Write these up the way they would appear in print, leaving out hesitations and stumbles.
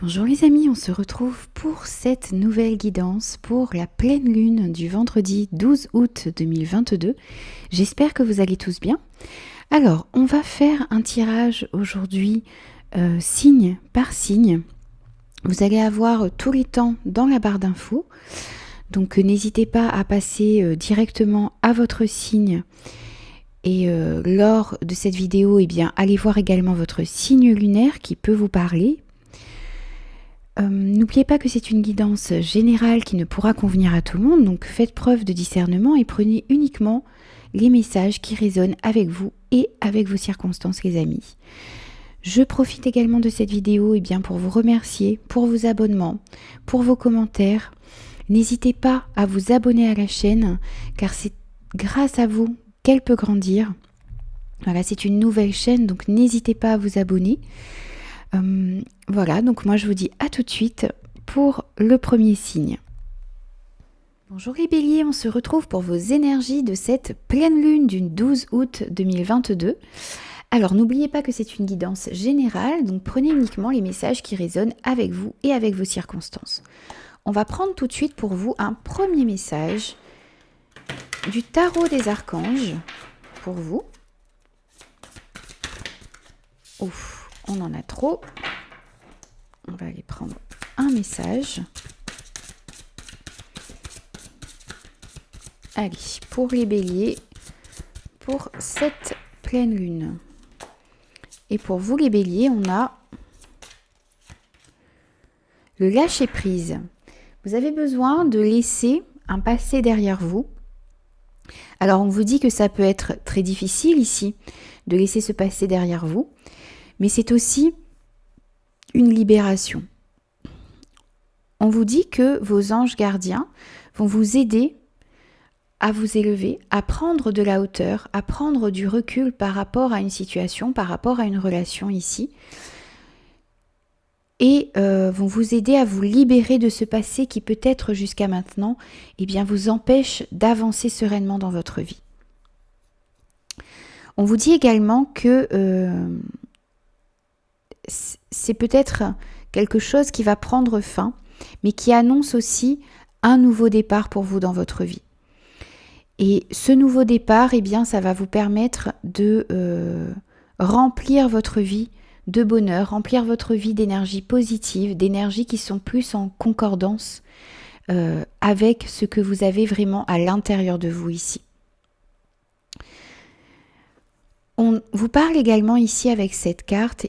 Bonjour les amis, on se retrouve pour cette nouvelle guidance pour la pleine lune du vendredi 12 août 2022. J'espère que vous allez tous bien. Alors, on va faire un tirage aujourd'hui signe par signe. Vous allez avoir tous les temps dans la barre d'infos. Donc n'hésitez pas à passer directement à votre signe. Et lors de cette vidéo, allez voir également votre signe lunaire qui peut vous parler. N'oubliez pas que c'est une guidance générale qui ne pourra convenir à tout le monde, donc faites preuve de discernement et prenez uniquement les messages qui résonnent avec vous et avec vos circonstances, les amis. Je profite également de cette vidéo pour vous remercier pour vos abonnements, pour vos commentaires. N'hésitez pas à vous abonner à la chaîne car c'est grâce à vous qu'elle peut grandir. Voilà, c'est une nouvelle chaîne, donc n'hésitez pas à vous abonner. Voilà, donc moi je vous dis à tout de suite pour le premier signe. Bonjour les béliers, on se retrouve pour vos énergies de cette pleine lune du 12 août 2022. Alors n'oubliez pas que c'est une guidance générale, donc prenez uniquement les messages qui résonnent avec vous et avec vos circonstances. On va prendre tout de suite pour vous un premier message du tarot des archanges pour vous. Ouf. On en a trop. On va aller prendre un message. Allez, pour les béliers, pour cette pleine lune. Et pour vous les béliers, on a le lâcher prise. Vous avez besoin de laisser un passé derrière vous. Alors on vous dit que ça peut être très difficile ici de laisser ce passé derrière vous. Mais c'est aussi une libération. On vous dit que vos anges gardiens vont vous aider à vous élever, à prendre de la hauteur, à prendre du recul par rapport à une situation, par rapport à une relation ici. Et vont vous aider à vous libérer de ce passé qui peut-être jusqu'à maintenant vous empêche d'avancer sereinement dans votre vie. On vous dit également que c'est peut-être quelque chose qui va prendre fin, mais qui annonce aussi un nouveau départ pour vous dans votre vie. Et ce nouveau départ, ça va vous permettre de remplir votre vie de bonheur, remplir votre vie d'énergie positive, d'énergie qui sont plus en concordance avec ce que vous avez vraiment à l'intérieur de vous ici. On vous parle également ici avec cette carte,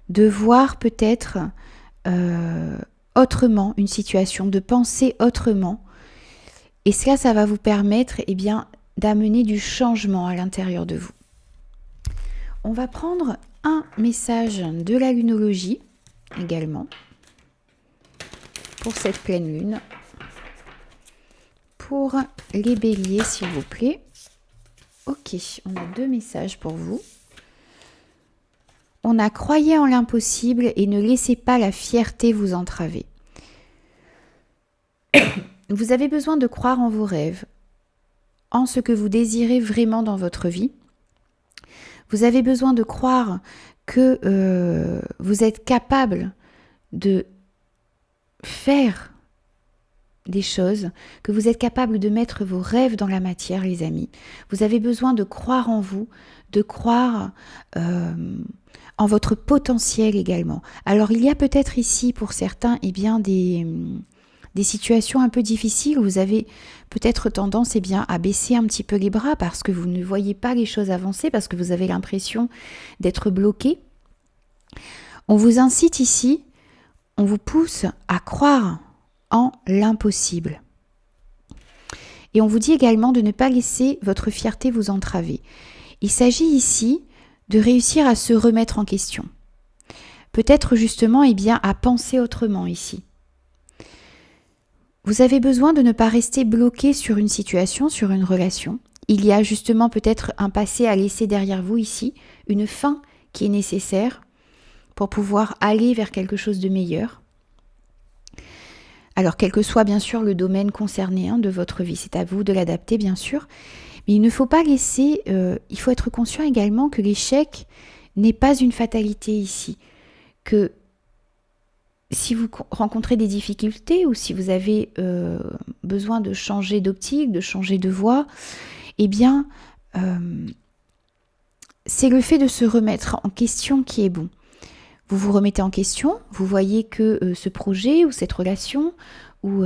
de voir peut-être autrement une situation, de penser autrement. Et cela, ça va vous permettre d'amener du changement à l'intérieur de vous. On va prendre un message de la lunologie également pour cette pleine lune. Pour les béliers, s'il vous plaît. Ok, on a deux messages pour vous. On a croyez en l'impossible et ne laissez pas la fierté vous entraver. Vous avez besoin de croire en vos rêves, en ce que vous désirez vraiment dans votre vie. Vous avez besoin de croire que vous êtes capable de faire des choses, que vous êtes capable de mettre vos rêves dans la matière, les amis. Vous avez besoin de croire en vous, de croire en votre potentiel également. Alors il y a peut-être ici pour certains des situations un peu difficiles où vous avez peut-être tendance à baisser un petit peu les bras parce que vous ne voyez pas les choses avancer, parce que vous avez l'impression d'être bloqué. On vous incite ici, on vous pousse à croire en l'impossible. Et on vous dit également de ne pas laisser votre fierté vous entraver. Il s'agit ici de réussir à se remettre en question. Peut-être justement à penser autrement ici. Vous avez besoin de ne pas rester bloqué sur une situation, sur une relation. Il y a justement peut-être un passé à laisser derrière vous ici, une fin qui est nécessaire pour pouvoir aller vers quelque chose de meilleur. Alors, quel que soit bien sûr le domaine concerné de votre vie, c'est à vous de l'adapter bien sûr. Mais il ne faut pas laisser, il faut être conscient également que l'échec n'est pas une fatalité ici. Que si vous rencontrez des difficultés ou si vous avez besoin de changer d'optique, de changer de voie, eh bien, c'est le fait de se remettre en question qui est bon. Vous vous remettez en question, vous voyez que ce projet ou cette relation ou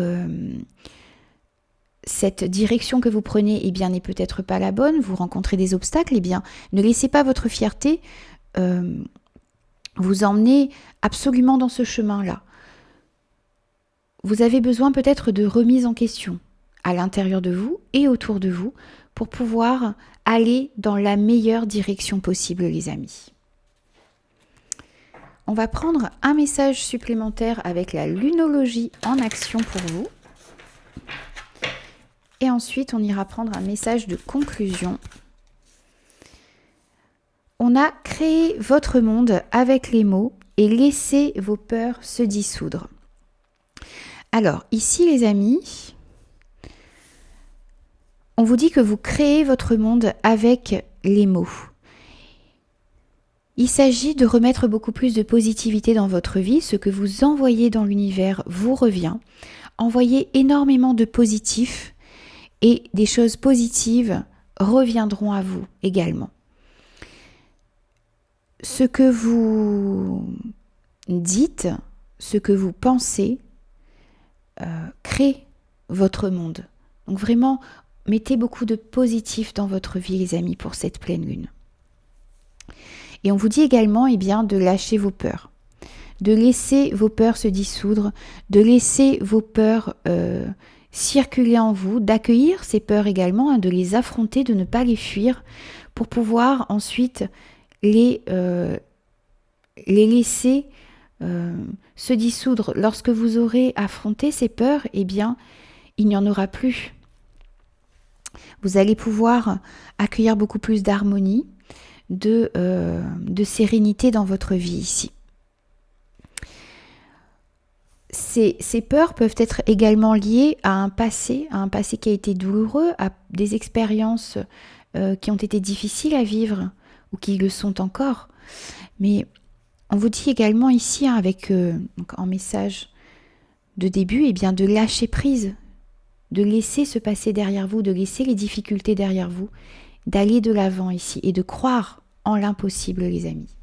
cette direction que vous prenez eh bien, n'est peut-être pas la bonne, vous rencontrez des obstacles, eh bien, ne laissez pas votre fierté vous emmener absolument dans ce chemin-là. Vous avez besoin peut-être de remise en question à l'intérieur de vous et autour de vous pour pouvoir aller dans la meilleure direction possible, les amis. On va prendre un message supplémentaire avec la lunologie en action pour vous. Et ensuite, on ira prendre un message de conclusion. On a créé votre monde avec les mots et laissez vos peurs se dissoudre. Alors, ici, les amis, on vous dit que vous créez votre monde avec les mots. Il s'agit de remettre beaucoup plus de positivité dans votre vie. Ce que vous envoyez dans l'univers vous revient. Envoyez énormément de positif et des choses positives reviendront à vous également. Ce que vous dites, ce que vous pensez, crée votre monde. Donc vraiment, mettez beaucoup de positif dans votre vie, les amis, pour cette pleine lune. Et on vous dit également eh bien, de lâcher vos peurs, de laisser vos peurs se dissoudre, de laisser vos peurs circuler en vous, d'accueillir ces peurs également, hein, de les affronter, de ne pas les fuir, pour pouvoir ensuite les laisser se dissoudre. Lorsque vous aurez affronté ces peurs, eh bien, il n'y en aura plus. Vous allez pouvoir accueillir beaucoup plus d'harmonie, de sérénité dans votre vie ici. Ces peurs peuvent être également liées à un passé qui a été douloureux, à des expériences qui ont été difficiles à vivre ou qui le sont encore. Mais on vous dit également ici, hein, avec donc en message de début, eh bien, de lâcher prise, de laisser ce passé derrière vous, de laisser les difficultés derrière vous, d'aller de l'avant ici et de croire en l'impossible, les amis.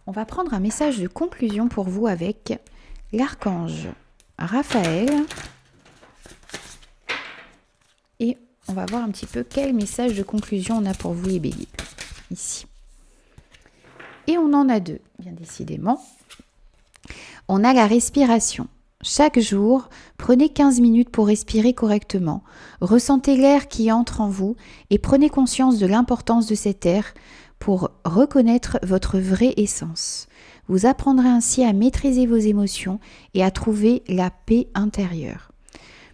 On va prendre un message de conclusion pour vous avec l'archange Raphaël. Et on va voir un petit peu quel message de conclusion on a pour vous, les béliers, ici. Et on en a deux, bien décidément. On a la respiration. Chaque jour, prenez 15 minutes pour respirer correctement. Ressentez l'air qui entre en vous et prenez conscience de l'importance de cet air pour reconnaître votre vraie essence. Vous apprendrez ainsi à maîtriser vos émotions et à trouver la paix intérieure.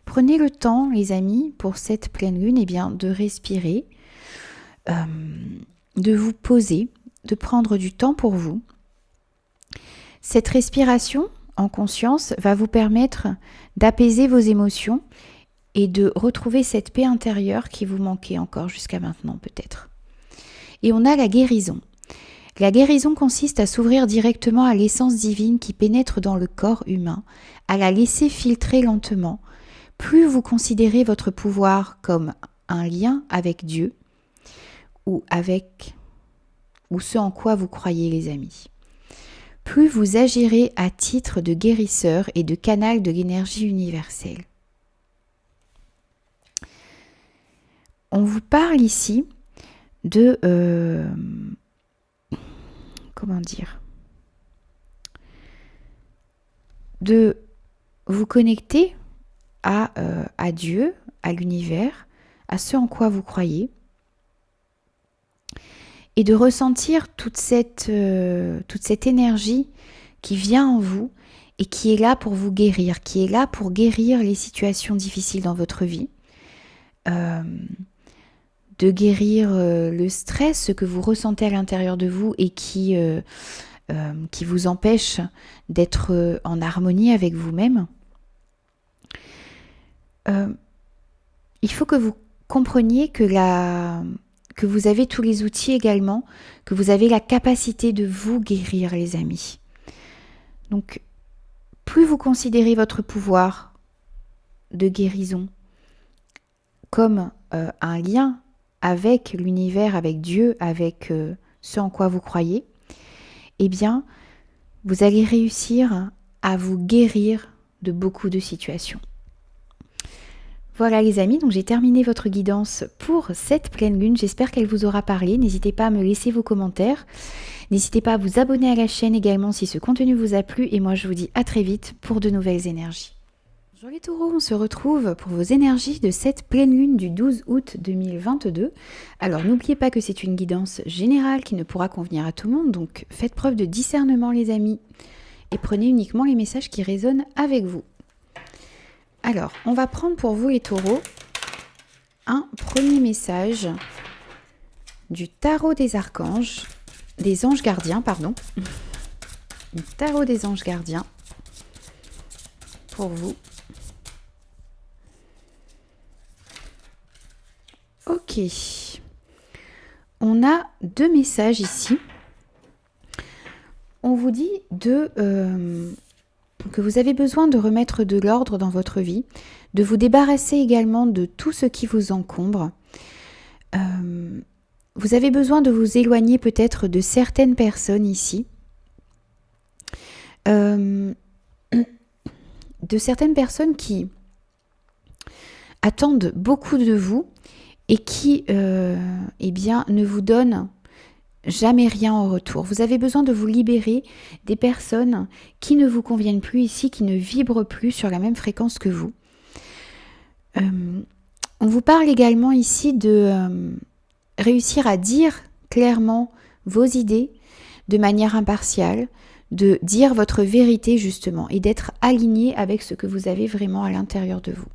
Prenez le temps, les amis, pour cette pleine lune, eh bien, de respirer, de vous poser, de prendre du temps pour vous. Cette respiration en conscience va vous permettre d'apaiser vos émotions et de retrouver cette paix intérieure qui vous manquait encore jusqu'à maintenant peut-être. Et on a la guérison. La guérison consiste à s'ouvrir directement à l'essence divine qui pénètre dans le corps humain, à la laisser filtrer lentement. Plus vous considérez votre pouvoir comme un lien avec Dieu ou ce en quoi vous croyez, les amis, plus vous agirez à titre de guérisseur et de canal de l'énergie universelle. On vous parle ici de de vous connecter à Dieu, à l'univers, à ce en quoi vous croyez, et de ressentir toute cette énergie qui vient en vous et qui est là pour vous guérir, qui est là pour guérir les situations difficiles dans votre vie, de guérir le stress, ce que vous ressentez à l'intérieur de vous et qui vous empêche d'être en harmonie avec vous-même. Il faut que vous compreniez que vous avez tous les outils également, que vous avez la capacité de vous guérir, les amis. Donc, plus vous considérez votre pouvoir de guérison comme un lien avec l'univers, avec Dieu, avec ce en quoi vous croyez, eh bien, vous allez réussir à vous guérir de beaucoup de situations. Voilà les amis, donc j'ai terminé votre guidance pour cette pleine lune. J'espère qu'elle vous aura parlé. N'hésitez pas à me laisser vos commentaires. N'hésitez pas à vous abonner à la chaîne également si ce contenu vous a plu. Et moi, je vous dis à très vite pour de nouvelles énergies. Bonjour les taureaux, on se retrouve pour vos énergies de cette pleine lune du 12 août 2022. Alors n'oubliez pas que c'est une guidance générale qui ne pourra convenir à tout le monde. Donc faites preuve de discernement les amis. Et prenez uniquement les messages qui résonnent avec vous. Alors, on va prendre pour vous les taureaux un premier message du tarot des archanges, des anges gardiens, pardon. Le tarot des anges gardiens pour vous. Ok. On a deux messages ici. On vous dit que vous avez besoin de remettre de l'ordre dans votre vie, de vous débarrasser également de tout ce qui vous encombre. Vous avez besoin de vous éloigner peut-être de certaines personnes ici, de certaines personnes qui attendent beaucoup de vous et qui eh bien, ne vous donnent jamais rien en retour. Vous avez besoin de vous libérer des personnes qui ne vous conviennent plus ici, qui ne vibrent plus sur la même fréquence que vous. On vous parle également ici de réussir à dire clairement vos idées de manière impartiale, de dire votre vérité justement et d'être aligné avec ce que vous avez vraiment à l'intérieur de vous.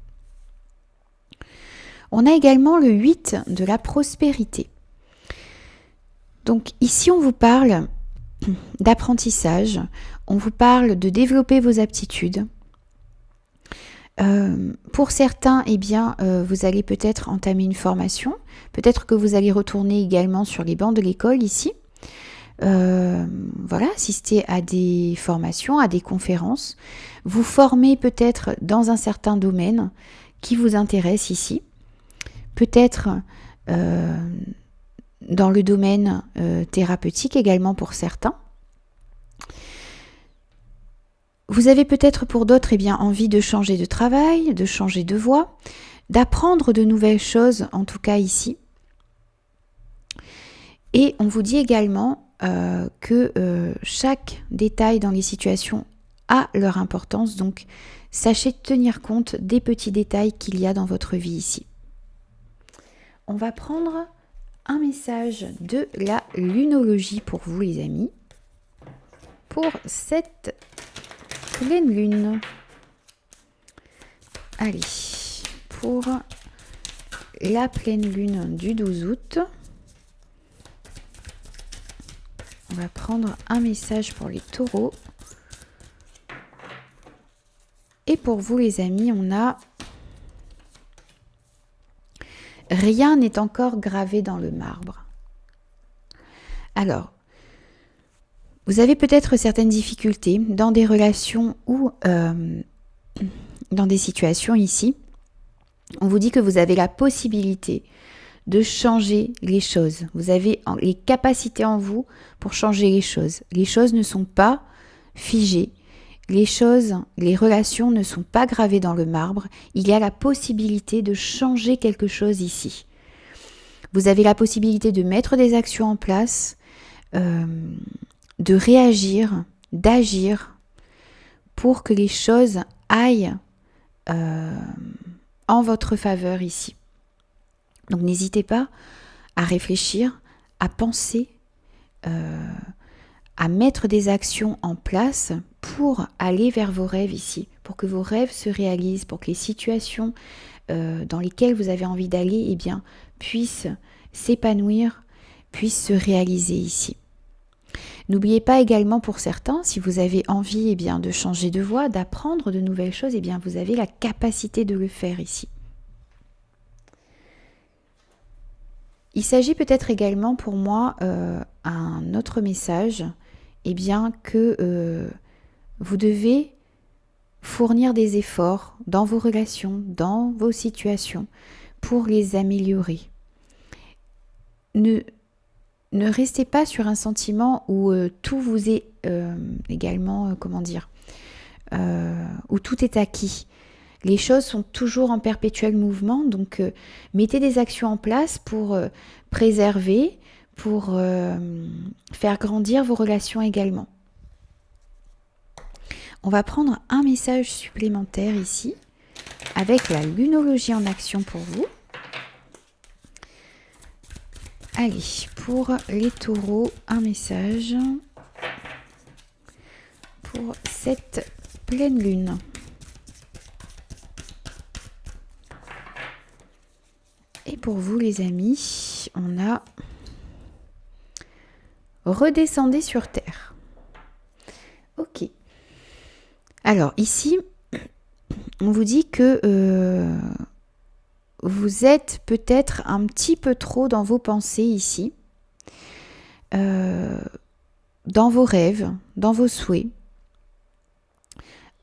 On a également le 8 de la prospérité. Donc ici, on vous parle d'apprentissage, on vous parle de développer vos aptitudes. Pour certains, eh bien, vous allez peut-être entamer une formation, peut-être que vous allez retourner également sur les bancs de l'école ici. Voilà, assister à des formations, à des conférences, vous former peut-être dans un certain domaine qui vous intéresse ici. Peut-être dans le domaine thérapeutique également pour certains. Vous avez peut-être pour d'autres eh bien, envie de changer de travail, de changer de voie, d'apprendre de nouvelles choses, en tout cas ici. Et on vous dit également que chaque détail dans les situations a leur importance, donc sachez tenir compte des petits détails qu'il y a dans votre vie ici. On va prendre un message de la lunologie pour vous les amis, pour cette pleine lune. Allez, pour la pleine lune du 12 août, on va prendre un message pour les taureaux. Et pour vous les amis, on a rien n'est encore gravé dans le marbre. Alors, vous avez peut-être certaines difficultés dans des relations ou dans des situations ici. On vous dit que vous avez la possibilité de changer les choses. Vous avez les capacités en vous pour changer les choses. Les choses ne sont pas figées. Les choses, les relations ne sont pas gravées dans le marbre. Il y a la possibilité de changer quelque chose ici. Vous avez la possibilité de mettre des actions en place, de réagir, d'agir pour que les choses aillent en votre faveur ici. Donc n'hésitez pas à réfléchir, à penser, à mettre des actions en place pour aller vers vos rêves ici, pour que vos rêves se réalisent, pour que les situations dans lesquelles vous avez envie d'aller eh bien, puissent s'épanouir, puissent se réaliser ici. N'oubliez pas également pour certains, si vous avez envie eh bien, de changer de voie, d'apprendre de nouvelles choses, eh bien, vous avez la capacité de le faire ici. Il s'agit peut-être également pour moi un autre message, eh bien que vous devez fournir des efforts dans vos relations, dans vos situations pour les améliorer. Ne restez pas sur un sentiment où tout vous est également, où tout est acquis. Les choses sont toujours en perpétuel mouvement, donc mettez des actions en place pour préserver, pour faire grandir vos relations également. On va prendre un message supplémentaire ici, avec la lunologie en action pour vous. Allez, pour les taureaux, un message pour cette pleine lune. Et pour vous les amis, on a redescendez sur terre. Ok. Alors ici, on vous dit que vous êtes peut-être un petit peu trop dans vos pensées ici, dans vos rêves, dans vos souhaits.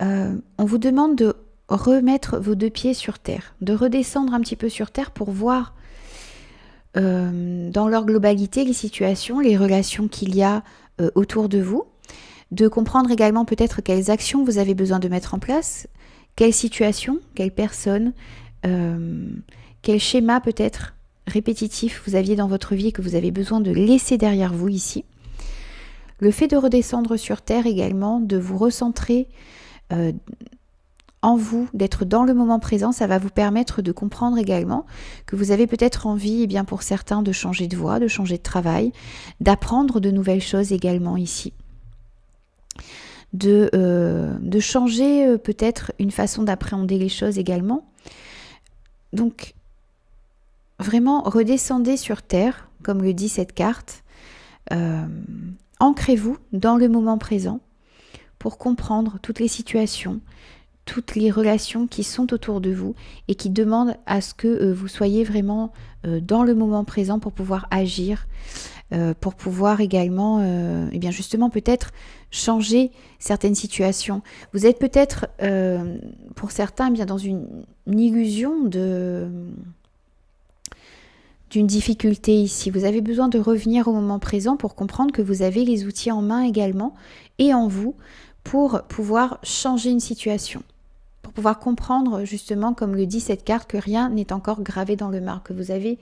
On vous demande de remettre vos deux pieds sur terre, de redescendre un petit peu sur terre pour voir dans leur globalité les situations, les relations qu'il y a autour de vous, de comprendre également peut-être quelles actions vous avez besoin de mettre en place, quelles situations, quelles personnes, quel schéma peut-être répétitif vous aviez dans votre vie et que vous avez besoin de laisser derrière vous ici. Le fait de redescendre sur terre également, de vous recentrer en vous, d'être dans le moment présent, ça va vous permettre de comprendre également que vous avez peut-être envie, bien pour certains, de changer de voie, de changer de travail, d'apprendre de nouvelles choses également ici. De changer peut-être une façon d'appréhender les choses également. Donc, vraiment, redescendez sur terre, comme le dit cette carte. Ancrez-vous dans le moment présent pour comprendre toutes les situations, toutes les relations qui sont autour de vous et qui demandent à ce que vous soyez vraiment dans le moment présent pour pouvoir agir, pour pouvoir également, et bien justement peut-être changer certaines situations. Vous êtes peut-être, pour certains, bien dans une illusion d'une difficulté ici. Vous avez besoin de revenir au moment présent pour comprendre que vous avez les outils en main également et en vous pour pouvoir changer une situation. Pour pouvoir comprendre justement, comme le dit cette carte, que rien n'est encore gravé dans le marbre, que vous avez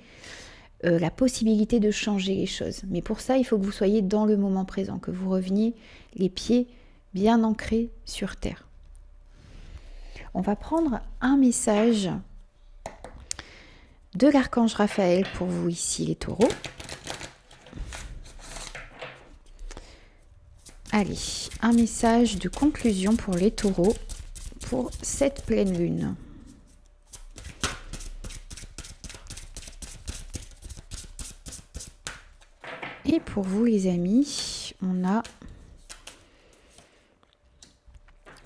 la possibilité de changer les choses. Mais pour ça, il faut que vous soyez dans le moment présent, que vous reveniez les pieds bien ancrés sur terre. On va prendre un message de l'archange Raphaël pour vous ici, les taureaux. Allez, un message de conclusion pour les taureaux pour cette pleine lune. Et pour vous les amis, on a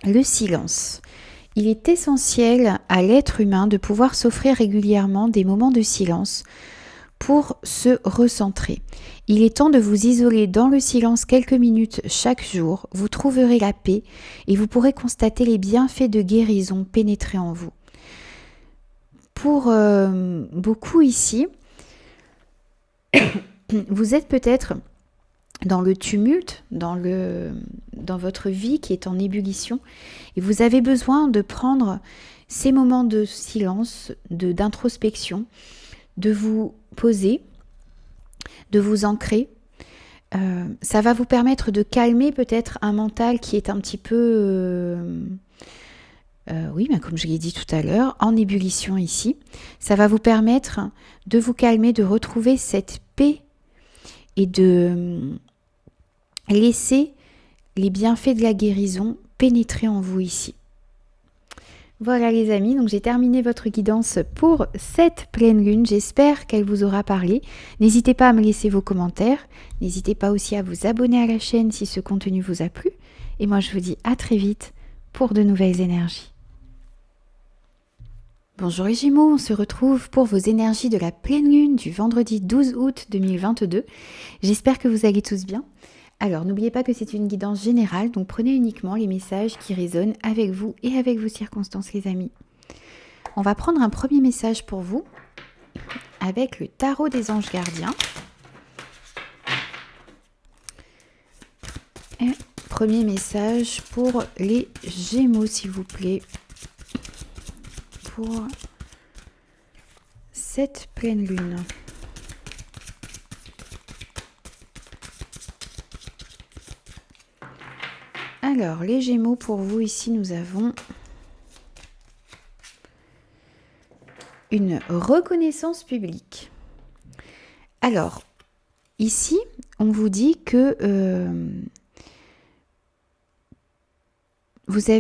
le silence. Il est essentiel à l'être humain de pouvoir s'offrir régulièrement des moments de silence pour se recentrer. Il est temps de vous isoler dans le silence quelques minutes chaque jour. Vous trouverez la paix et vous pourrez constater les bienfaits de guérison pénétrer en vous. Pour beaucoup ici, vous êtes peut-être dans le tumulte, dans votre vie qui est en ébullition et vous avez besoin de prendre ces moments de silence, d'introspection, de vous poser, de vous ancrer. Ça va vous permettre de calmer peut-être un mental qui est un petit peu, comme je l'ai dit tout à l'heure, en ébullition ici. Ça va vous permettre de vous calmer, de retrouver cette paix et de laisser les bienfaits de la guérison pénétrer en vous ici. Voilà les amis, donc j'ai terminé votre guidance pour cette pleine lune. J'espère qu'elle vous aura parlé. N'hésitez pas à me laisser vos commentaires. N'hésitez pas aussi à vous abonner à la chaîne si ce contenu vous a plu. Et moi je vous dis à très vite pour de nouvelles énergies. Bonjour les Gémeaux, on se retrouve pour vos énergies de la pleine lune du vendredi 12 août 2022. J'espère que vous allez tous bien. Alors, n'oubliez pas que c'est une guidance générale, donc prenez uniquement les messages qui résonnent avec vous et avec vos circonstances, les amis. On va prendre un premier message pour vous avec le tarot des anges gardiens. Et premier message pour les Gémeaux, s'il vous plaît, pour cette pleine lune. Alors, les Gémeaux, pour vous, ici, nous avons une reconnaissance publique. Alors, ici, on vous dit que vous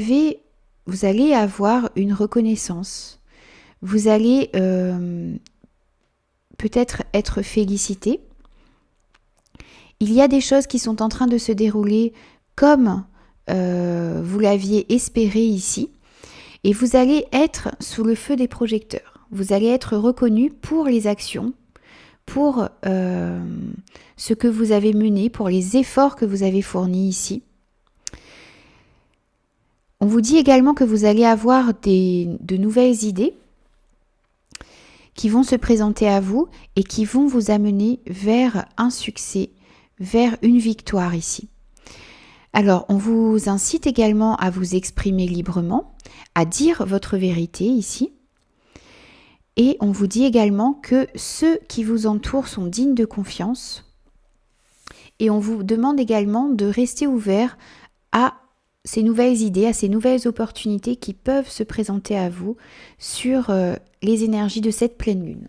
allez avoir une reconnaissance. Vous allez peut-être être félicité. Il y a des choses qui sont en train de se dérouler comme vous l'aviez espéré ici. Et vous allez être sous le feu des projecteurs. Vous allez être reconnu pour les actions, pour ce que vous avez mené, pour les efforts que vous avez fournis ici. On vous dit également que vous allez avoir de nouvelles idées qui vont se présenter à vous et qui vont vous amener vers un succès, vers une victoire ici. Alors, on vous incite également à vous exprimer librement, à dire votre vérité ici. Et on vous dit également que ceux qui vous entourent sont dignes de confiance. Et on vous demande également de rester ouvert à ces nouvelles idées, à ces nouvelles opportunités qui peuvent se présenter à vous sur les énergies de cette pleine lune.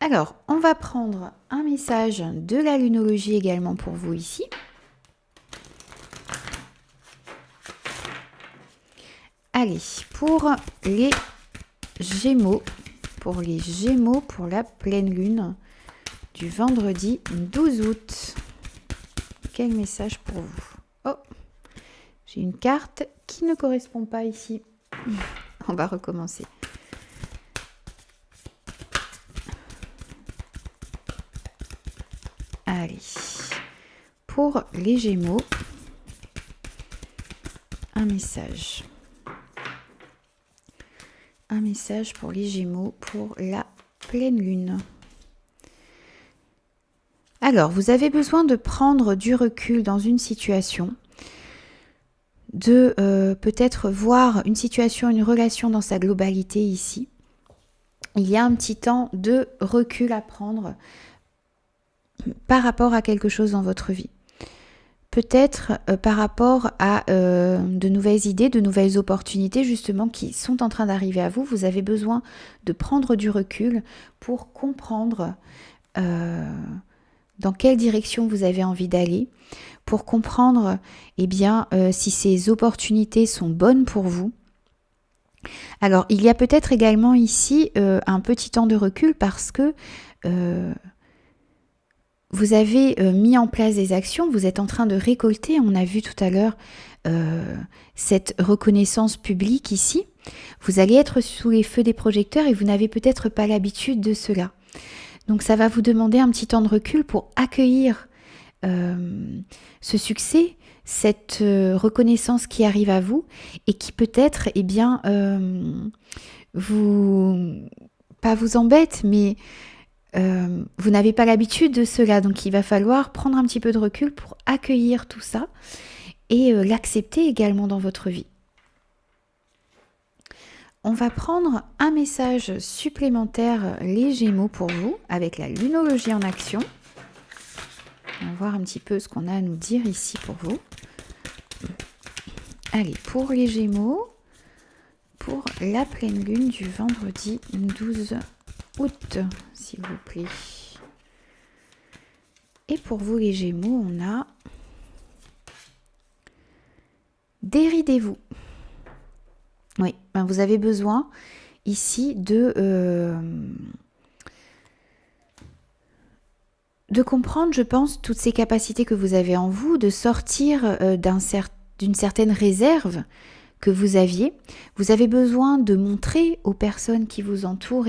Alors, on va prendre un message de la lunologie également pour vous ici. Allez, pour les Gémeaux, pour la pleine lune du vendredi 12 août. Quel message pour vous? Oh, j'ai une carte qui ne correspond pas ici. On va recommencer. Allez, pour les Gémeaux, un message. Un message pour les Gémeaux pour la pleine lune. Alors, vous avez besoin de prendre du recul dans une situation, de peut-être voir une situation, une relation dans sa globalité ici. Il y a un petit temps de recul à prendre par rapport à quelque chose dans votre vie. Peut-être par rapport à de nouvelles idées, de nouvelles opportunités justement qui sont en train d'arriver à vous. Vous avez besoin de prendre du recul pour comprendre dans quelle direction vous avez envie d'aller, pour comprendre si ces opportunités sont bonnes pour vous. Alors, il y a peut-être également ici un petit temps de recul parce que vous avez mis en place des actions, vous êtes en train de récolter, on a vu tout à l'heure cette reconnaissance publique ici. Vous allez être sous les feux des projecteurs et vous n'avez peut-être pas l'habitude de cela. Donc ça va vous demander un petit temps de recul pour accueillir ce succès, cette reconnaissance qui arrive à vous et qui peut-être, pas vous embête, mais vous n'avez pas l'habitude de cela. Donc il va falloir prendre un petit peu de recul pour accueillir tout ça et l'accepter également dans votre vie. On va prendre un message supplémentaire, les Gémeaux, pour vous, avec la lunologie en action. On va voir un petit peu ce qu'on a à nous dire ici pour vous. Allez, pour les Gémeaux, pour la pleine lune du vendredi 12 août, s'il vous plaît. Et pour vous, les Gémeaux, on a déridez-vous. Oui, vous avez besoin ici de comprendre, je pense, toutes ces capacités que vous avez en vous, de sortir d'une certaine réserve que vous aviez. Vous avez besoin de montrer aux personnes qui vous entourent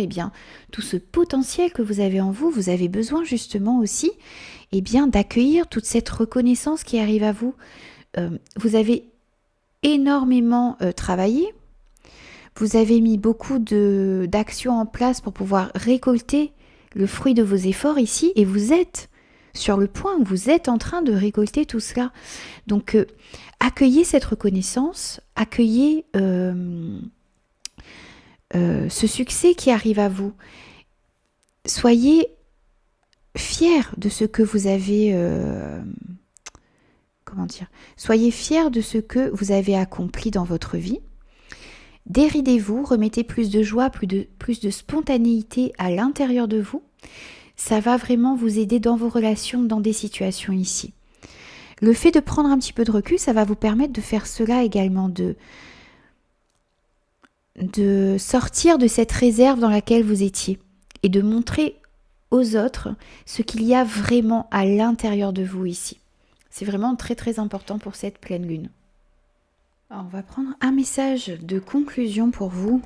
tout ce potentiel que vous avez en vous. Vous avez besoin justement aussi d'accueillir toute cette reconnaissance qui arrive à vous. Vous avez énormément travaillé. Vous avez mis beaucoup d'actions en place pour pouvoir récolter le fruit de vos efforts ici et vous êtes sur le point, vous êtes en train de récolter tout cela. Donc, accueillez cette reconnaissance, accueillez ce succès qui arrive à vous. Soyez fiers de ce que vous avez... Soyez fiers de ce que vous avez accompli dans votre vie. Déridez-vous, remettez plus de joie, plus de spontanéité à l'intérieur de vous. Ça va vraiment vous aider dans vos relations, dans des situations ici. Le fait de prendre un petit peu de recul, ça va vous permettre de faire cela également, de sortir de cette réserve dans laquelle vous étiez et de montrer aux autres ce qu'il y a vraiment à l'intérieur de vous ici. C'est vraiment très très important pour cette pleine lune. Alors, on va prendre un message de conclusion pour vous,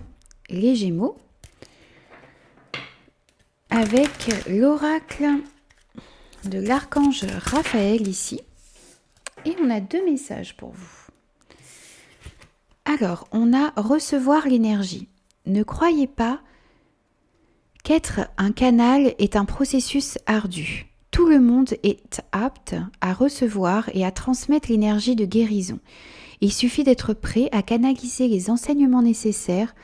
les Gémeaux, avec l'oracle de l'archange Raphaël ici. Et on a 2 messages pour vous. Alors, on a recevoir l'énergie. Ne croyez pas qu'être un canal est un processus ardu. Tout le monde est apte à recevoir et à transmettre l'énergie de guérison. Il suffit d'être prêt à canaliser les enseignements nécessaires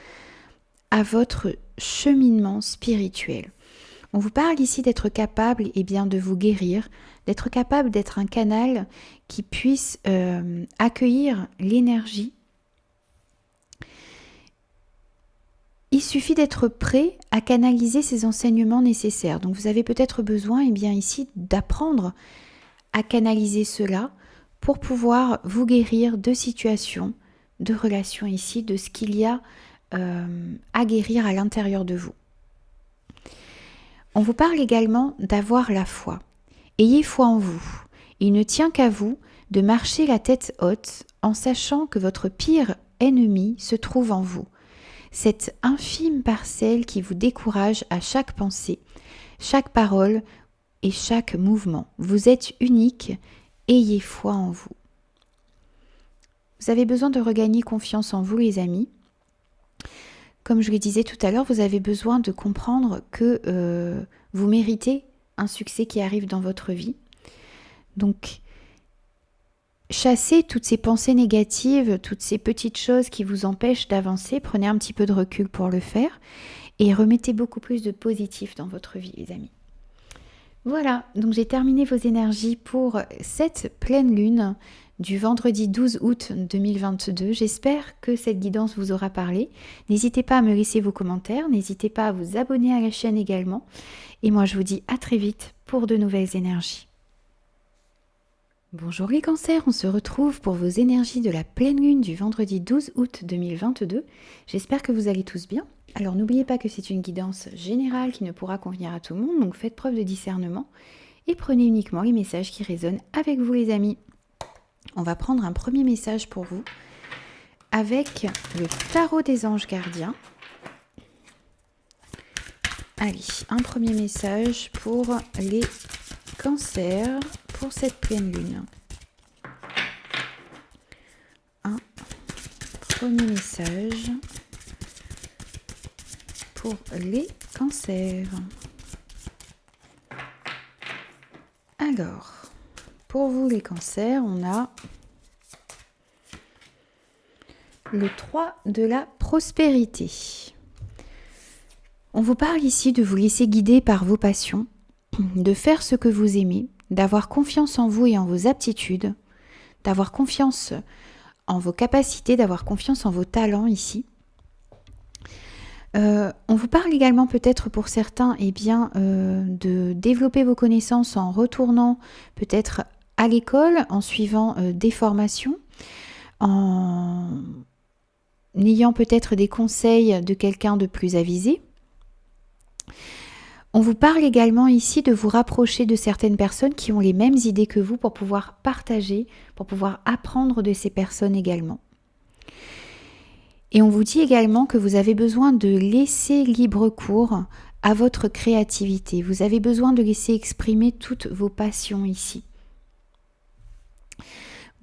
à votre cheminement spirituel. On vous parle ici d'être capable de vous guérir, d'être capable d'être un canal qui puisse accueillir l'énergie. Il suffit d'être prêt à canaliser ces enseignements nécessaires. Donc vous avez peut-être besoin ici d'apprendre à canaliser cela pour pouvoir vous guérir de situations, de relations ici, de ce qu'il y a à guérir à l'intérieur de vous. On vous parle également d'avoir la foi. Ayez foi en vous. Il ne tient qu'à vous de marcher la tête haute en sachant que votre pire ennemi se trouve en vous. Cette infime parcelle qui vous décourage à chaque pensée, chaque parole et chaque mouvement. Vous êtes unique, ayez foi en vous. Vous avez besoin de regagner confiance en vous, les amis. Comme je le disais tout à l'heure, vous avez besoin de comprendre que vous méritez un succès qui arrive dans votre vie. Donc, chassez toutes ces pensées négatives, toutes ces petites choses qui vous empêchent d'avancer. Prenez un petit peu de recul pour le faire et remettez beaucoup plus de positif dans votre vie, les amis. Voilà, donc j'ai terminé vos énergies pour cette pleine lune du vendredi 12 août 2022. J'espère que cette guidance vous aura parlé. N'hésitez pas à me laisser vos commentaires, n'hésitez pas à vous abonner à la chaîne également. Et moi, je vous dis à très vite pour de nouvelles énergies. Bonjour les cancers, on se retrouve pour vos énergies de la pleine lune du vendredi 12 août 2022. J'espère que vous allez tous bien. Alors n'oubliez pas que c'est une guidance générale qui ne pourra convenir à tout le monde, donc faites preuve de discernement et prenez uniquement les messages qui résonnent avec vous les amis. On va prendre un premier message pour vous avec le tarot des anges gardiens. Allez, un premier message pour les cancers pour cette pleine lune. Un premier message pour les cancers. Alors, pour vous les cancers, on a le 3 de la prospérité. On vous parle ici de vous laisser guider par vos passions, de faire ce que vous aimez, d'avoir confiance en vous et en vos aptitudes, d'avoir confiance en vos capacités, d'avoir confiance en vos talents ici. On vous parle également peut-être pour certains de développer vos connaissances en retournant peut-être à l'école, en suivant des formations, en ayant peut-être des conseils de quelqu'un de plus avisé. On vous parle également ici de vous rapprocher de certaines personnes qui ont les mêmes idées que vous pour pouvoir partager, pour pouvoir apprendre de ces personnes également. Et on vous dit également que vous avez besoin de laisser libre cours à votre créativité. Vous avez besoin de laisser exprimer toutes vos passions ici.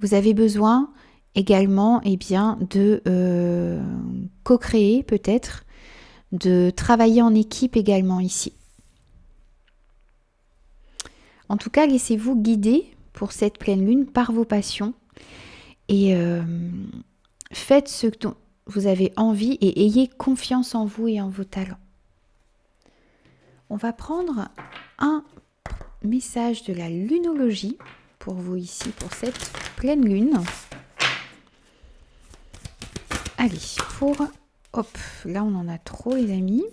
Vous avez besoin également de co-créer peut-être, de travailler en équipe également ici. En tout cas, laissez-vous guider pour cette pleine lune par vos passions et faites ce dont vous avez envie et ayez confiance en vous et en vos talents. On va prendre un message de la lunologie pour vous ici, pour cette pleine lune. Allez, hop, là on en a trop les amis.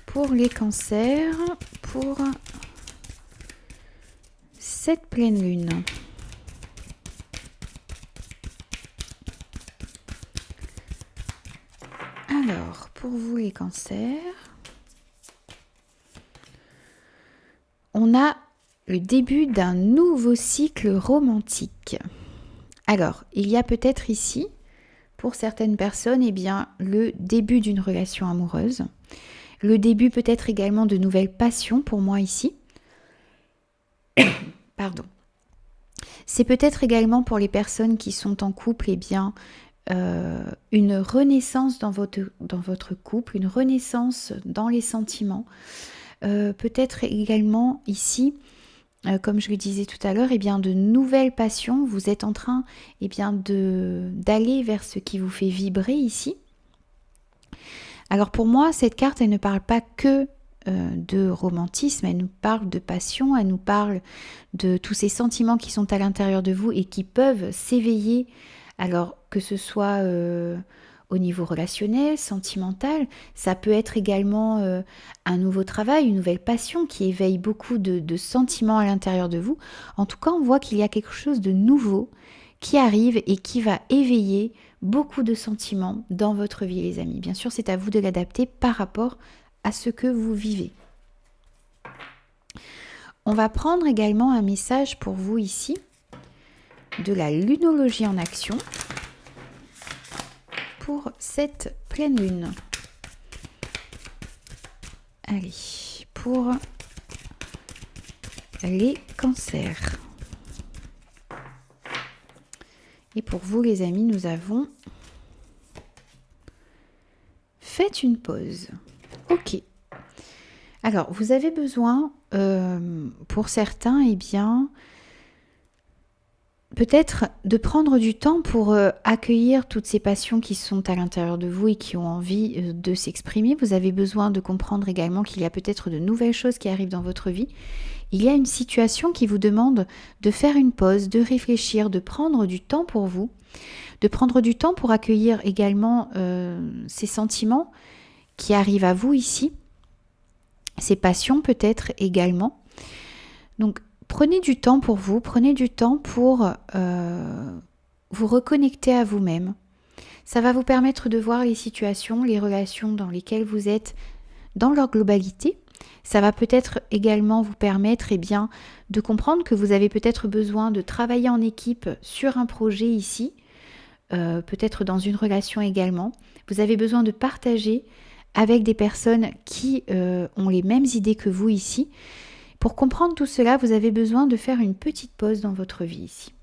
Pour les cancers, pour cette pleine lune. Alors, pour vous les cancers, on a le début d'un nouveau cycle romantique. Alors, il y a peut-être ici, pour certaines personnes, le début d'une relation amoureuse. Le début peut-être également de nouvelles passions pour moi ici. Pardon. C'est peut-être également pour les personnes qui sont en couple, une renaissance dans votre couple, une renaissance dans les sentiments. Peut-être également ici, comme je le disais tout à l'heure, de nouvelles passions. Vous êtes en train d'aller vers ce qui vous fait vibrer ici. Alors pour moi, cette carte, elle ne parle pas que de romantisme, elle nous parle de passion, elle nous parle de tous ces sentiments qui sont à l'intérieur de vous et qui peuvent s'éveiller, alors que ce soit au niveau relationnel, sentimental, ça peut être également un nouveau travail, une nouvelle passion qui éveille beaucoup de sentiments à l'intérieur de vous. En tout cas, on voit qu'il y a quelque chose de nouveau qui arrive et qui va éveiller beaucoup de sentiments dans votre vie, les amis. Bien sûr, c'est à vous de l'adapter par rapport à ce que vous vivez. On va prendre également un message pour vous ici de la lunologie en action pour cette pleine lune. Allez, pour les cancers. Et pour vous, les amis, nous avons faites une pause. Ok. Alors, vous avez besoin, pour certains, peut-être de prendre du temps pour accueillir toutes ces passions qui sont à l'intérieur de vous et qui ont envie de s'exprimer. Vous avez besoin de comprendre également qu'il y a peut-être de nouvelles choses qui arrivent dans votre vie. Il y a une situation qui vous demande de faire une pause, de réfléchir, de prendre du temps pour vous, de prendre du temps pour accueillir également ces sentiments qui arrivent à vous ici, ces passions peut-être également. Donc, prenez du temps pour vous, prenez du temps pour vous reconnecter à vous-même. Ça va vous permettre de voir les situations, les relations dans lesquelles vous êtes dans leur globalité. Ça va peut-être également vous permettre de comprendre que vous avez peut-être besoin de travailler en équipe sur un projet ici, peut-être dans une relation également. Vous avez besoin de partager avec des personnes qui ont les mêmes idées que vous ici. Pour comprendre tout cela, vous avez besoin de faire une petite pause dans votre vie ici.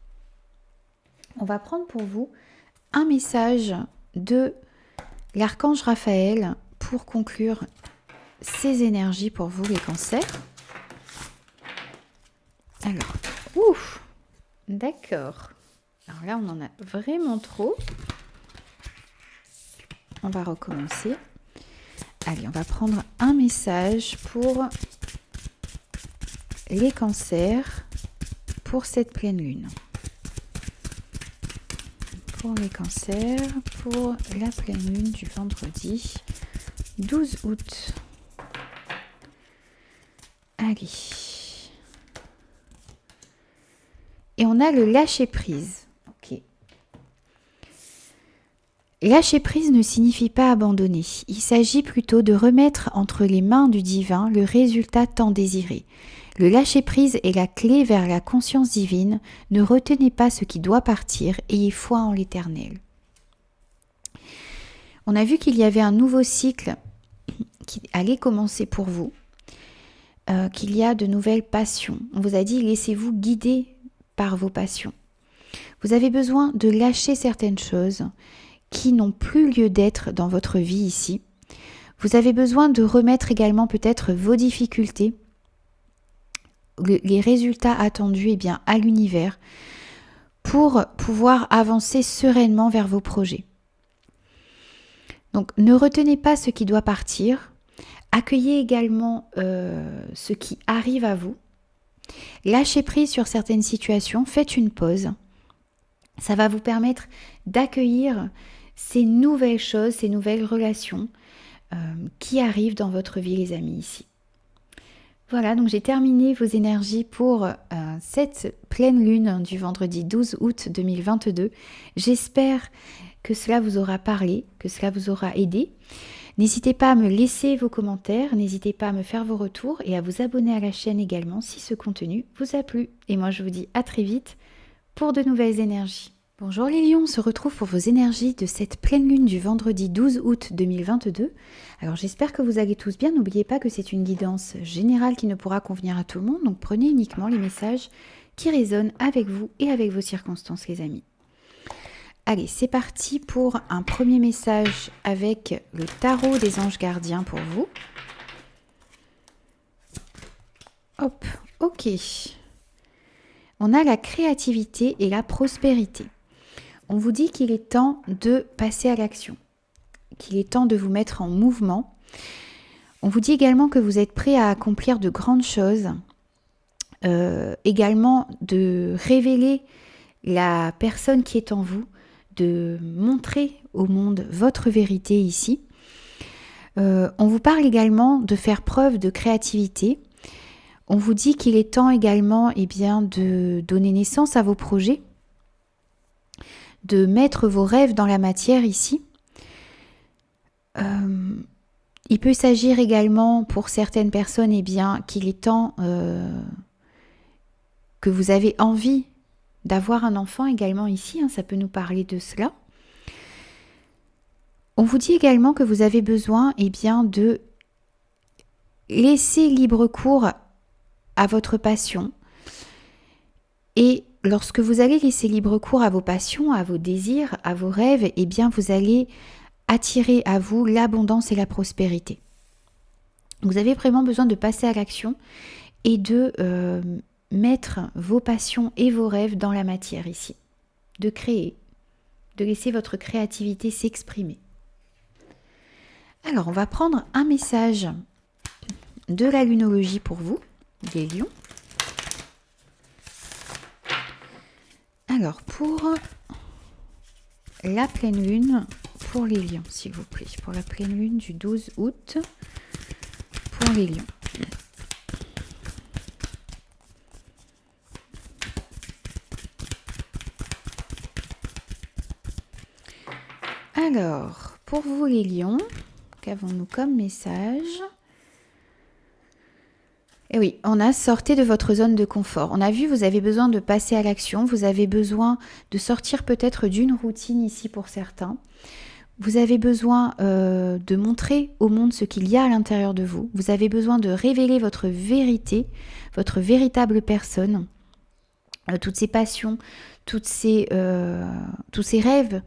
On va prendre pour vous un message de l'archange Raphaël pour conclure ces énergies pour vous, les cancers. Alors, ouf, d'accord. Alors là, on en a vraiment trop. On va recommencer. Allez, on va prendre un message pour les cancers pour cette pleine lune. Pour les cancers, pour la pleine lune du vendredi 12 août. Allez. Et on a le lâcher prise. Ok. Lâcher prise ne signifie pas abandonner. Il s'agit plutôt de remettre entre les mains du divin le résultat tant désiré. Le lâcher-prise est la clé vers la conscience divine. Ne retenez pas ce qui doit partir, ayez foi en l'Éternel. On a vu qu'il y avait un nouveau cycle qui allait commencer pour vous, qu'il y a de nouvelles passions. On vous a dit, laissez-vous guider par vos passions. Vous avez besoin de lâcher certaines choses qui n'ont plus lieu d'être dans votre vie ici. Vous avez besoin de remettre également peut-être vos difficultés, les résultats attendus à l'univers pour pouvoir avancer sereinement vers vos projets. Donc ne retenez pas ce qui doit partir, accueillez également ce qui arrive à vous, lâchez prise sur certaines situations, faites une pause. Ça va vous permettre d'accueillir ces nouvelles choses, ces nouvelles relations qui arrivent dans votre vie, les amis, ici. Voilà, donc j'ai terminé vos énergies pour cette pleine lune du vendredi 12 août 2022. J'espère que cela vous aura parlé, que cela vous aura aidé. N'hésitez pas à me laisser vos commentaires, n'hésitez pas à me faire vos retours et à vous abonner à la chaîne également si ce contenu vous a plu. Et moi je vous dis à très vite pour de nouvelles énergies. Bonjour les lions, on se retrouve pour vos énergies de cette pleine lune du vendredi 12 août 2022. Alors j'espère que vous allez tous bien, n'oubliez pas que c'est une guidance générale qui ne pourra convenir à tout le monde, donc prenez uniquement les messages qui résonnent avec vous et avec vos circonstances les amis. Allez, c'est parti pour un premier message avec le tarot des anges gardiens pour vous. Hop, ok. On a la créativité et la prospérité. On vous dit qu'il est temps de passer à l'action, qu'il est temps de vous mettre en mouvement. On vous dit également que vous êtes prêt à accomplir de grandes choses, également de révéler la personne qui est en vous, de montrer au monde votre vérité ici. On vous parle également de faire preuve de créativité. On vous dit qu'il est temps également de donner naissance à vos projets, de mettre vos rêves dans la matière ici. Il peut s'agir également pour certaines personnes qu'il est temps que vous avez envie d'avoir un enfant également ici, ça peut nous parler de cela. On vous dit également que vous avez besoin de laisser libre cours à votre passion. Et lorsque vous allez laisser libre cours à vos passions, à vos désirs, à vos rêves, vous allez attirer à vous l'abondance et la prospérité. Vous avez vraiment besoin de passer à l'action et de mettre vos passions et vos rêves dans la matière ici. De créer, de laisser votre créativité s'exprimer. Alors, on va prendre un message de la lunologie pour vous, les lions. Alors, pour la pleine lune, pour les lions, s'il vous plaît, pour la pleine lune du 12 août, pour les lions. Alors, pour vous les lions, qu'avons-nous comme message ? Eh oui, on a sorti de votre zone de confort. On a vu, vous avez besoin de passer à l'action, vous avez besoin de sortir peut-être d'une routine ici pour certains. Vous avez besoin de montrer au monde ce qu'il y a à l'intérieur de vous. Vous avez besoin de révéler votre vérité, votre véritable personne, toutes ces passions, tous ces rêves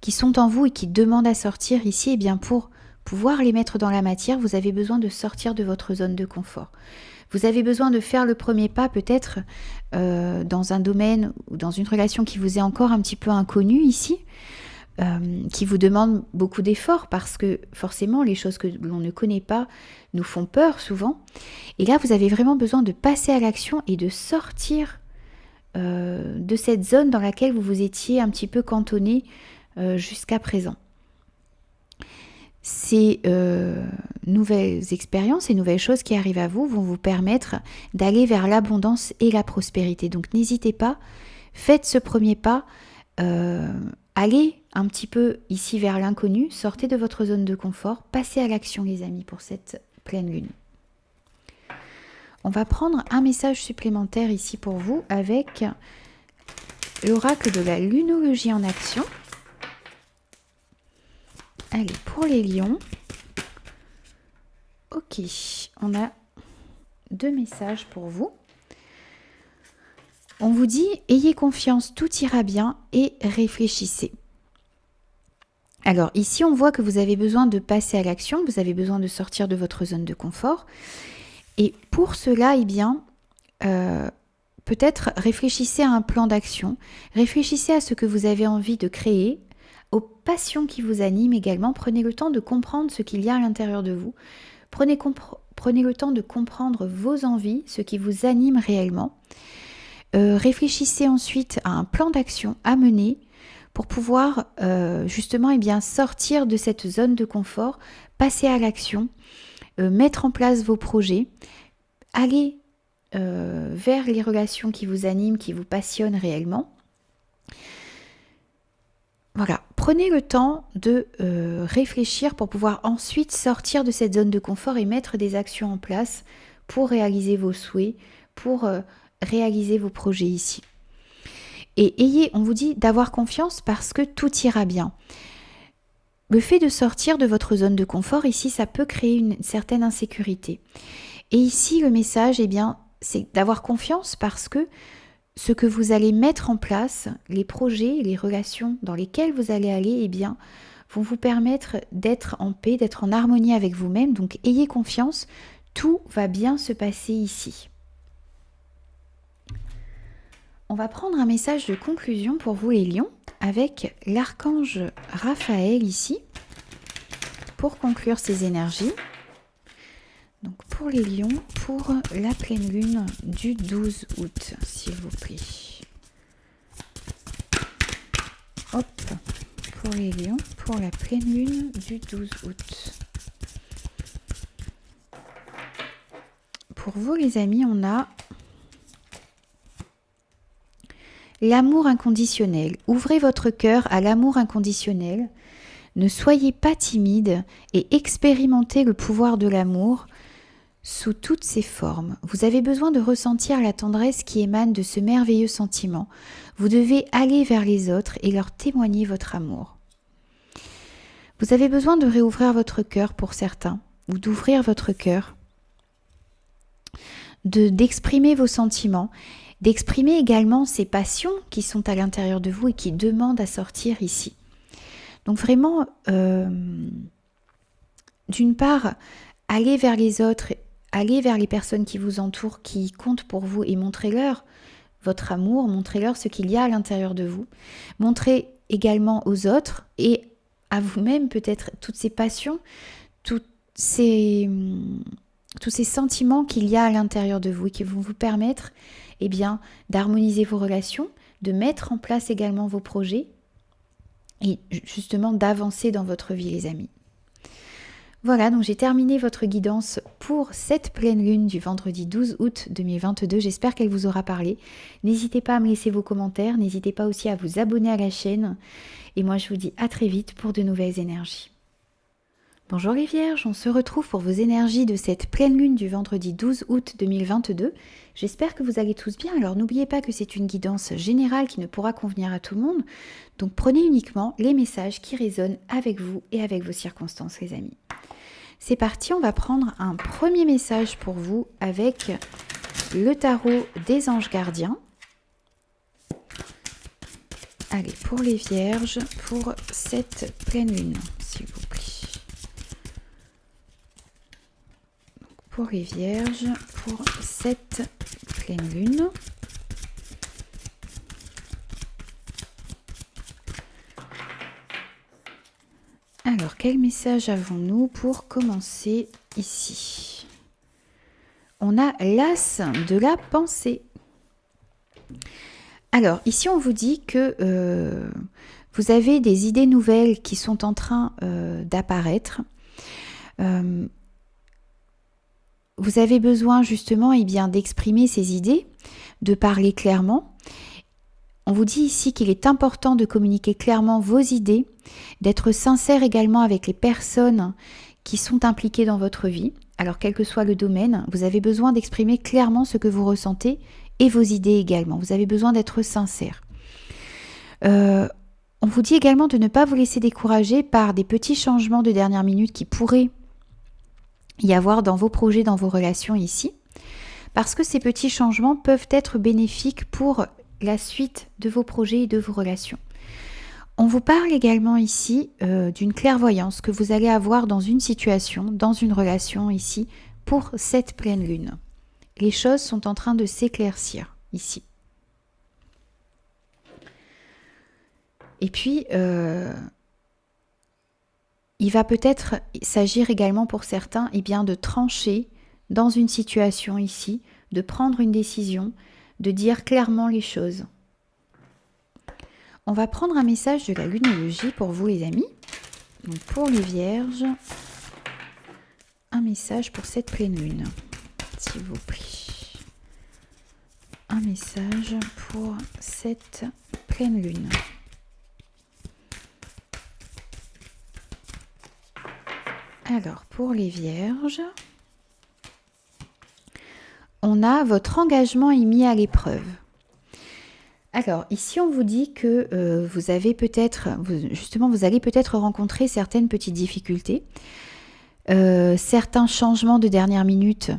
qui sont en vous et qui demandent à sortir ici, pour pouvoir les mettre dans la matière, vous avez besoin de sortir de votre zone de confort. Vous avez besoin de faire le premier pas peut-être dans un domaine ou dans une relation qui vous est encore un petit peu inconnue ici, qui vous demande beaucoup d'efforts parce que forcément les choses que l'on ne connaît pas nous font peur souvent. Et là, vous avez vraiment besoin de passer à l'action et de sortir de cette zone dans laquelle vous vous étiez un petit peu cantonné jusqu'à présent. Ces nouvelles expériences, ces nouvelles choses qui arrivent à vous vont vous permettre d'aller vers l'abondance et la prospérité. Donc n'hésitez pas, faites ce premier pas, allez un petit peu ici vers l'inconnu, sortez de votre zone de confort, passez à l'action les amis pour cette pleine lune. On va prendre un message supplémentaire ici pour vous avec l'oracle de la lunologie en action. Allez, pour les lions. Ok, on a 2 messages pour vous. On vous dit, ayez confiance, tout ira bien et réfléchissez. Alors ici, on voit que vous avez besoin de passer à l'action, vous avez besoin de sortir de votre zone de confort. Et pour cela, eh bien, peut-être réfléchissez à un plan d'action, réfléchissez à ce que vous avez envie de créer, aux passions qui vous animent également. Prenez le temps de comprendre ce qu'il y a à l'intérieur de vous. Prenez le temps de comprendre vos envies, ce qui vous anime réellement. Réfléchissez ensuite à un plan d'action à mener pour pouvoir justement eh bien, sortir de cette zone de confort, passer à l'action, mettre en place vos projets, aller vers les relations qui vous animent, qui vous passionnent réellement. Voilà, prenez le temps de réfléchir pour pouvoir ensuite sortir de cette zone de confort et mettre des actions en place pour réaliser vos souhaits, pour réaliser vos projets ici. Et on vous dit d'avoir confiance parce que tout ira bien. Le fait de sortir de votre zone de confort, ici, ça peut créer une certaine insécurité. Et ici, le message, eh bien, c'est d'avoir confiance parce que ce que vous allez mettre en place, les projets, les relations dans lesquelles vous allez aller, eh bien, vont vous permettre d'être en paix, d'être en harmonie avec vous-même. Donc, ayez confiance, tout va bien se passer ici. On va prendre un message de conclusion pour vous les lions avec l'archange Raphaël ici pour conclure ces énergies. Donc pour les lions, pour la pleine lune du 12 août, s'il vous plaît. Hop, pour les lions, pour la pleine lune du 12 août. Pour vous les amis, on a l'amour inconditionnel. Ouvrez votre cœur à l'amour inconditionnel. Ne soyez pas timide et expérimentez le pouvoir de l'amour sous toutes ses formes. Vous avez besoin de ressentir la tendresse qui émane de ce merveilleux sentiment. Vous devez aller vers les autres et leur témoigner votre amour. Vous avez besoin de réouvrir votre cœur pour certains, ou d'ouvrir votre cœur, d'exprimer vos sentiments, d'exprimer également ces passions qui sont à l'intérieur de vous et qui demandent à sortir ici. Donc vraiment, d'une part, allez vers les autres, allez vers les personnes qui vous entourent, qui comptent pour vous et montrez-leur votre amour, montrez-leur ce qu'il y a à l'intérieur de vous. Montrez également aux autres et à vous-même peut-être toutes ces passions, tous ces sentiments qu'il y a à l'intérieur de vous et qui vont vous permettre eh bien, d'harmoniser vos relations, de mettre en place également vos projets et justement d'avancer dans votre vie les amis. Voilà, donc j'ai terminé votre guidance pour cette pleine lune du vendredi 12 août 2022. J'espère qu'elle vous aura parlé. N'hésitez pas à me laisser vos commentaires, n'hésitez pas aussi à vous abonner à la chaîne. Et moi je vous dis à très vite pour de nouvelles énergies. Bonjour les Vierges, on se retrouve pour vos énergies de cette pleine lune du vendredi 12 août 2022. J'espère que vous allez tous bien. Alors n'oubliez pas que c'est une guidance générale qui ne pourra convenir à tout le monde. Donc prenez uniquement les messages qui résonnent avec vous et avec vos circonstances les amis. C'est parti, on va prendre un premier message pour vous avec le tarot des anges gardiens. Allez, pour les Vierges, pour cette pleine lune, s'il vous plaît. Pour les Vierges, pour cette pleine lune. Alors, quel message avons-nous pour commencer ici? On a l'as de la pensée. Alors, ici, on vous dit que vous avez des idées nouvelles qui sont en train d'apparaître. Vous avez besoin justement eh bien, d'exprimer ces idées, de parler clairement. On vous dit ici qu'il est important de communiquer clairement vos idées, d'être sincère également avec les personnes qui sont impliquées dans votre vie. alors quel que soit le domaine, vous avez besoin d'exprimer clairement ce que vous ressentez et vos idées également. Vous avez besoin d'être sincère. On vous dit également de ne pas vous laisser décourager par des petits changements de dernière minute qui pourraient y avoir dans vos projets, dans vos relations ici, parce que ces petits changements peuvent être bénéfiques pour la suite de vos projets et de vos relations. On vous parle également ici d'une clairvoyance que vous allez avoir dans une situation, dans une relation ici, pour cette pleine lune. Les choses sont en train de s'éclaircir ici. Et puis, il va peut-être s'agir également pour certains de trancher dans une situation ici, de prendre une décision, de dire clairement les choses. On va prendre un message de la lunologie pour vous les amis. Donc pour les vierges, un message pour cette pleine lune, s'il vous plaît. Un message pour cette pleine lune. Alors, pour les vierges, on a votre engagement est mis à l'épreuve. Alors, ici, on vous dit que vous allez peut-être rencontrer certaines petites difficultés, certains changements de dernière minute,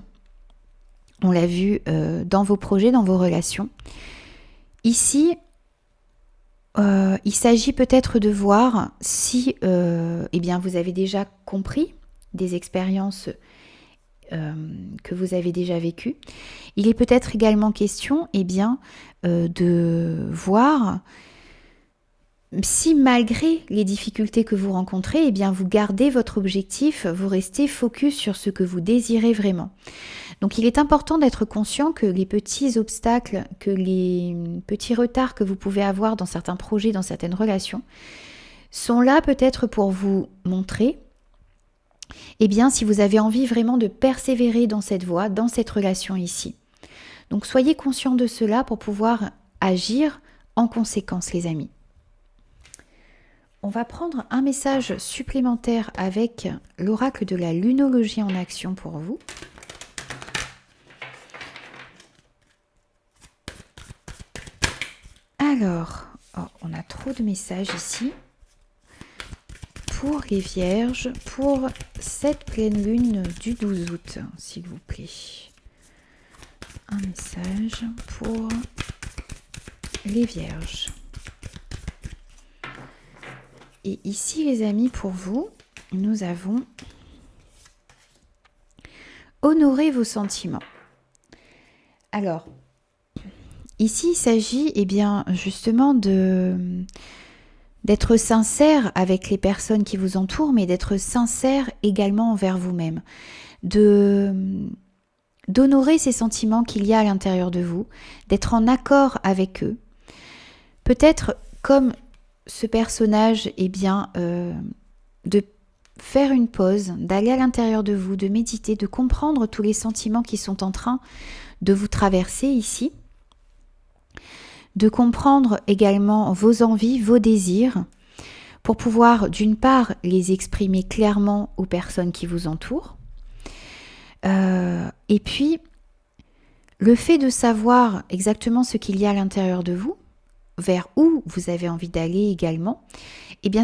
on l'a vu dans vos projets, dans vos relations. Ici, il s'agit peut-être de voir si vous avez déjà compris des expériences que vous avez déjà vécues. Il est peut-être également question de voir si malgré les difficultés que vous rencontrez, vous gardez votre objectif, vous restez focus sur ce que vous désirez vraiment. Donc il est important d'être conscient que les petits obstacles, que les petits retards que vous pouvez avoir dans certains projets, dans certaines relations, sont là peut-être pour vous montrer si vous avez envie vraiment de persévérer dans cette voie, dans cette relation ici. Donc soyez conscients de cela pour pouvoir agir en conséquence les amis. On va prendre un message supplémentaire avec l'oracle de la lunologie en action pour vous. Alors, on a trop de messages ici. Pour les vierges, pour cette pleine lune du 12 août, s'il vous plaît. Un message pour les vierges. Et ici, les amis, pour vous, nous avons honoré vos sentiments. Alors, ici, il s'agit justement d'être sincère avec les personnes qui vous entourent, mais d'être sincère également envers vous-même. D'honorer ces sentiments qu'il y a à l'intérieur de vous, d'être en accord avec eux. Peut-être comme ce personnage, de faire une pause, d'aller à l'intérieur de vous, de méditer, de comprendre tous les sentiments qui sont en train de vous traverser ici, de comprendre également vos envies, vos désirs, pour pouvoir d'une part les exprimer clairement aux personnes qui vous entourent, et puis le fait de savoir exactement ce qu'il y a à l'intérieur de vous, vers où vous avez envie d'aller également,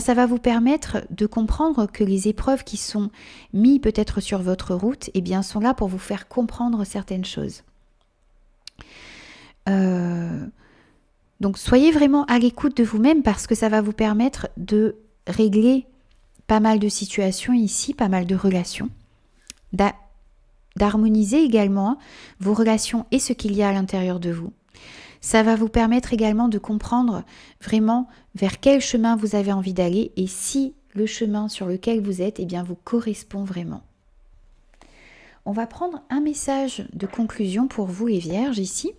ça va vous permettre de comprendre que les épreuves qui sont mises peut-être sur votre route, sont là pour vous faire comprendre certaines choses. Donc soyez vraiment à l'écoute de vous-même parce que ça va vous permettre de régler pas mal de situations ici, pas mal de relations, d'harmoniser également vos relations et ce qu'il y a à l'intérieur de vous. Ça va vous permettre également de comprendre vraiment vers quel chemin vous avez envie d'aller et si le chemin sur lequel vous êtes vous correspond vraiment. On va prendre un message de conclusion pour vous les vierges ici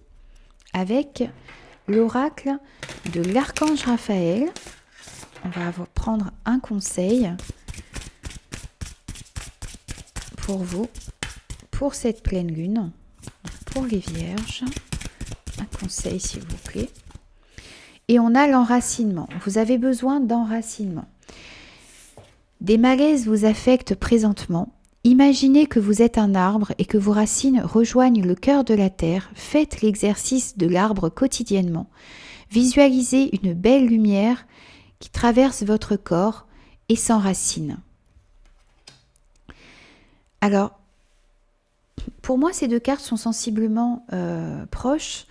avec l'oracle de l'archange Raphaël. On va prendre un conseil pour vous, pour cette pleine lune, pour les vierges. Un conseil s'il vous plaît. Et on a l'enracinement. Vous avez besoin d'enracinement. Des malaises vous affectent présentement. Imaginez que vous êtes un arbre et que vos racines rejoignent le cœur de la terre. Faites l'exercice de l'arbre quotidiennement. Visualisez une belle lumière qui traverse votre corps et s'enracine. Alors, pour moi, ces deux cartes sont sensiblement proches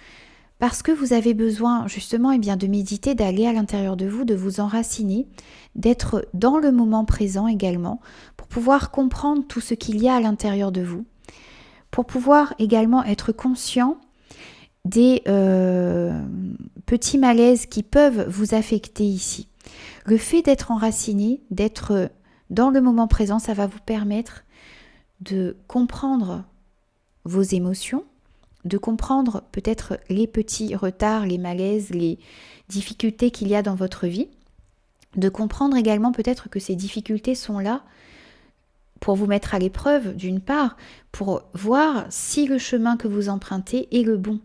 parce que vous avez besoin justement de méditer, d'aller à l'intérieur de vous, de vous enraciner, d'être dans le moment présent également, pour pouvoir comprendre tout ce qu'il y a à l'intérieur de vous, pour pouvoir également être conscient des petits malaises qui peuvent vous affecter ici. Le fait d'être enraciné, d'être dans le moment présent, ça va vous permettre de comprendre vos émotions, de comprendre peut-être les petits retards, les malaises, les difficultés qu'il y a dans votre vie, de comprendre également peut-être que ces difficultés sont là pour vous mettre à l'épreuve d'une part, pour voir si le chemin que vous empruntez est le bon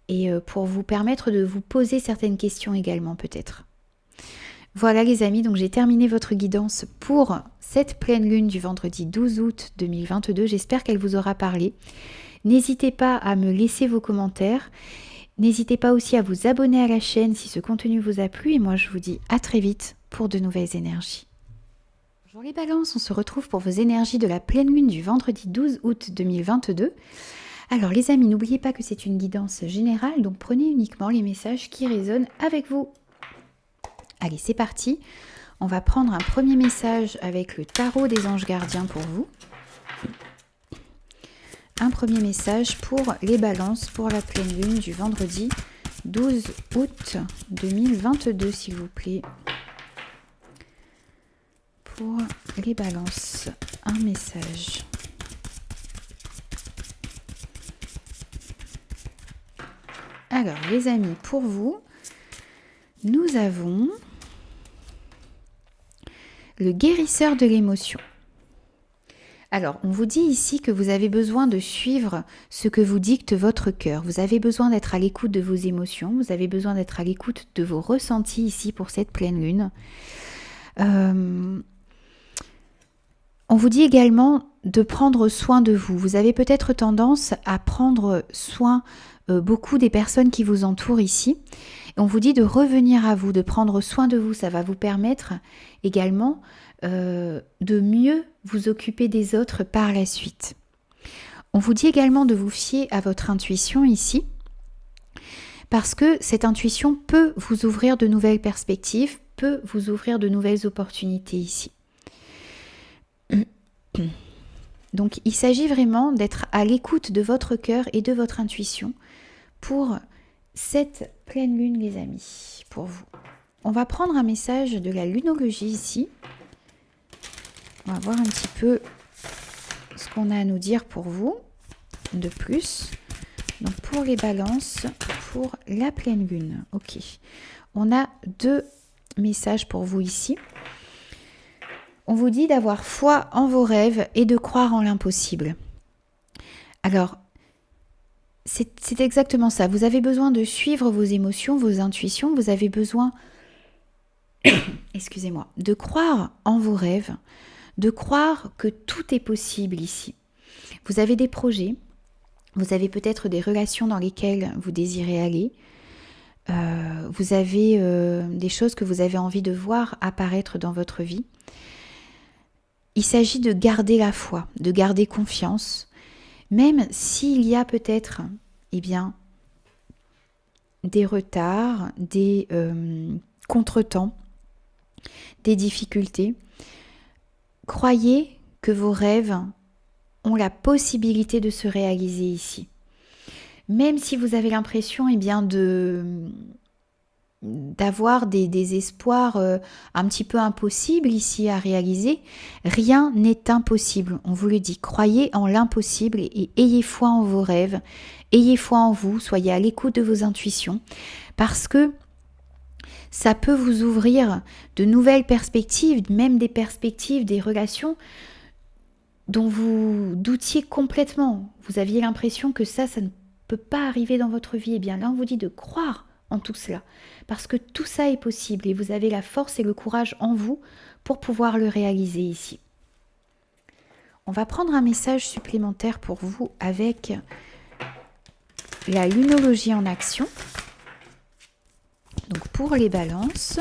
et pour vous permettre de vous poser certaines questions également peut-être. Voilà les amis, donc j'ai terminé votre guidance pour cette pleine lune du vendredi 12 août 2022. J'espère qu'elle vous aura parlé. N'hésitez pas à me laisser vos commentaires. N'hésitez pas aussi à vous abonner à la chaîne si ce contenu vous a plu. Et moi, je vous dis à très vite pour de nouvelles énergies. Bonjour les balances, on se retrouve pour vos énergies de la pleine lune du vendredi 12 août 2022. Alors les amis, n'oubliez pas que c'est une guidance générale, donc prenez uniquement les messages qui résonnent avec vous. Allez, c'est parti. On va prendre un premier message avec le tarot des anges gardiens pour vous. Un premier message pour les balances pour la pleine lune du vendredi 12 août 2022, s'il vous plaît. Pour les balances, un message. Alors, les amis, pour vous, nous avons le guérisseur de l'émotion. Alors, on vous dit ici que vous avez besoin de suivre ce que vous dicte votre cœur. Vous avez besoin d'être à l'écoute de vos émotions. Vous avez besoin d'être à l'écoute de vos ressentis ici pour cette pleine lune. On vous dit également de prendre soin de vous. Vous avez peut-être tendance à prendre soin beaucoup des personnes qui vous entourent ici. Et on vous dit de revenir à vous, de prendre soin de vous. Ça va vous permettre également de mieux vous occuper des autres par la suite. On vous dit également de vous fier à votre intuition ici, parce que cette intuition peut vous ouvrir de nouvelles perspectives, peut vous ouvrir de nouvelles opportunités ici. Donc il s'agit vraiment d'être à l'écoute de votre cœur et de votre intuition pour cette pleine lune les amis, pour vous. On va prendre un message de la lunologie ici. On va voir un petit peu ce qu'on a à nous dire pour vous de plus. Donc pour les balances, pour la pleine lune. Ok. On a deux messages pour vous ici. On vous dit d'avoir foi en vos rêves et de croire en l'impossible. Alors, c'est exactement ça. Vous avez besoin de suivre vos émotions, vos intuitions. Vous avez besoin, excusez-moi, de croire en vos rêves, de croire que tout est possible ici. Vous avez des projets, vous avez peut-être des relations dans lesquelles vous désirez aller, vous avez des choses que vous avez envie de voir apparaître dans votre vie. Il s'agit de garder la foi, de garder confiance, même s'il y a peut-être des retards, des contretemps, des difficultés. Croyez que vos rêves ont la possibilité de se réaliser ici. Même si vous avez l'impression d'avoir des espoirs un petit peu impossibles ici à réaliser, rien n'est impossible, on vous le dit. Croyez en l'impossible et ayez foi en vos rêves, ayez foi en vous, soyez à l'écoute de vos intuitions, parce que ça peut vous ouvrir de nouvelles perspectives, même des perspectives, des relations dont vous doutiez complètement. Vous aviez l'impression que ça ne peut pas arriver dans votre vie. Et bien là, on vous dit de croire en tout cela, parce que tout ça est possible et vous avez la force et le courage en vous pour pouvoir le réaliser ici. on va prendre un message supplémentaire pour vous avec la lunologie en action. Donc pour les balances,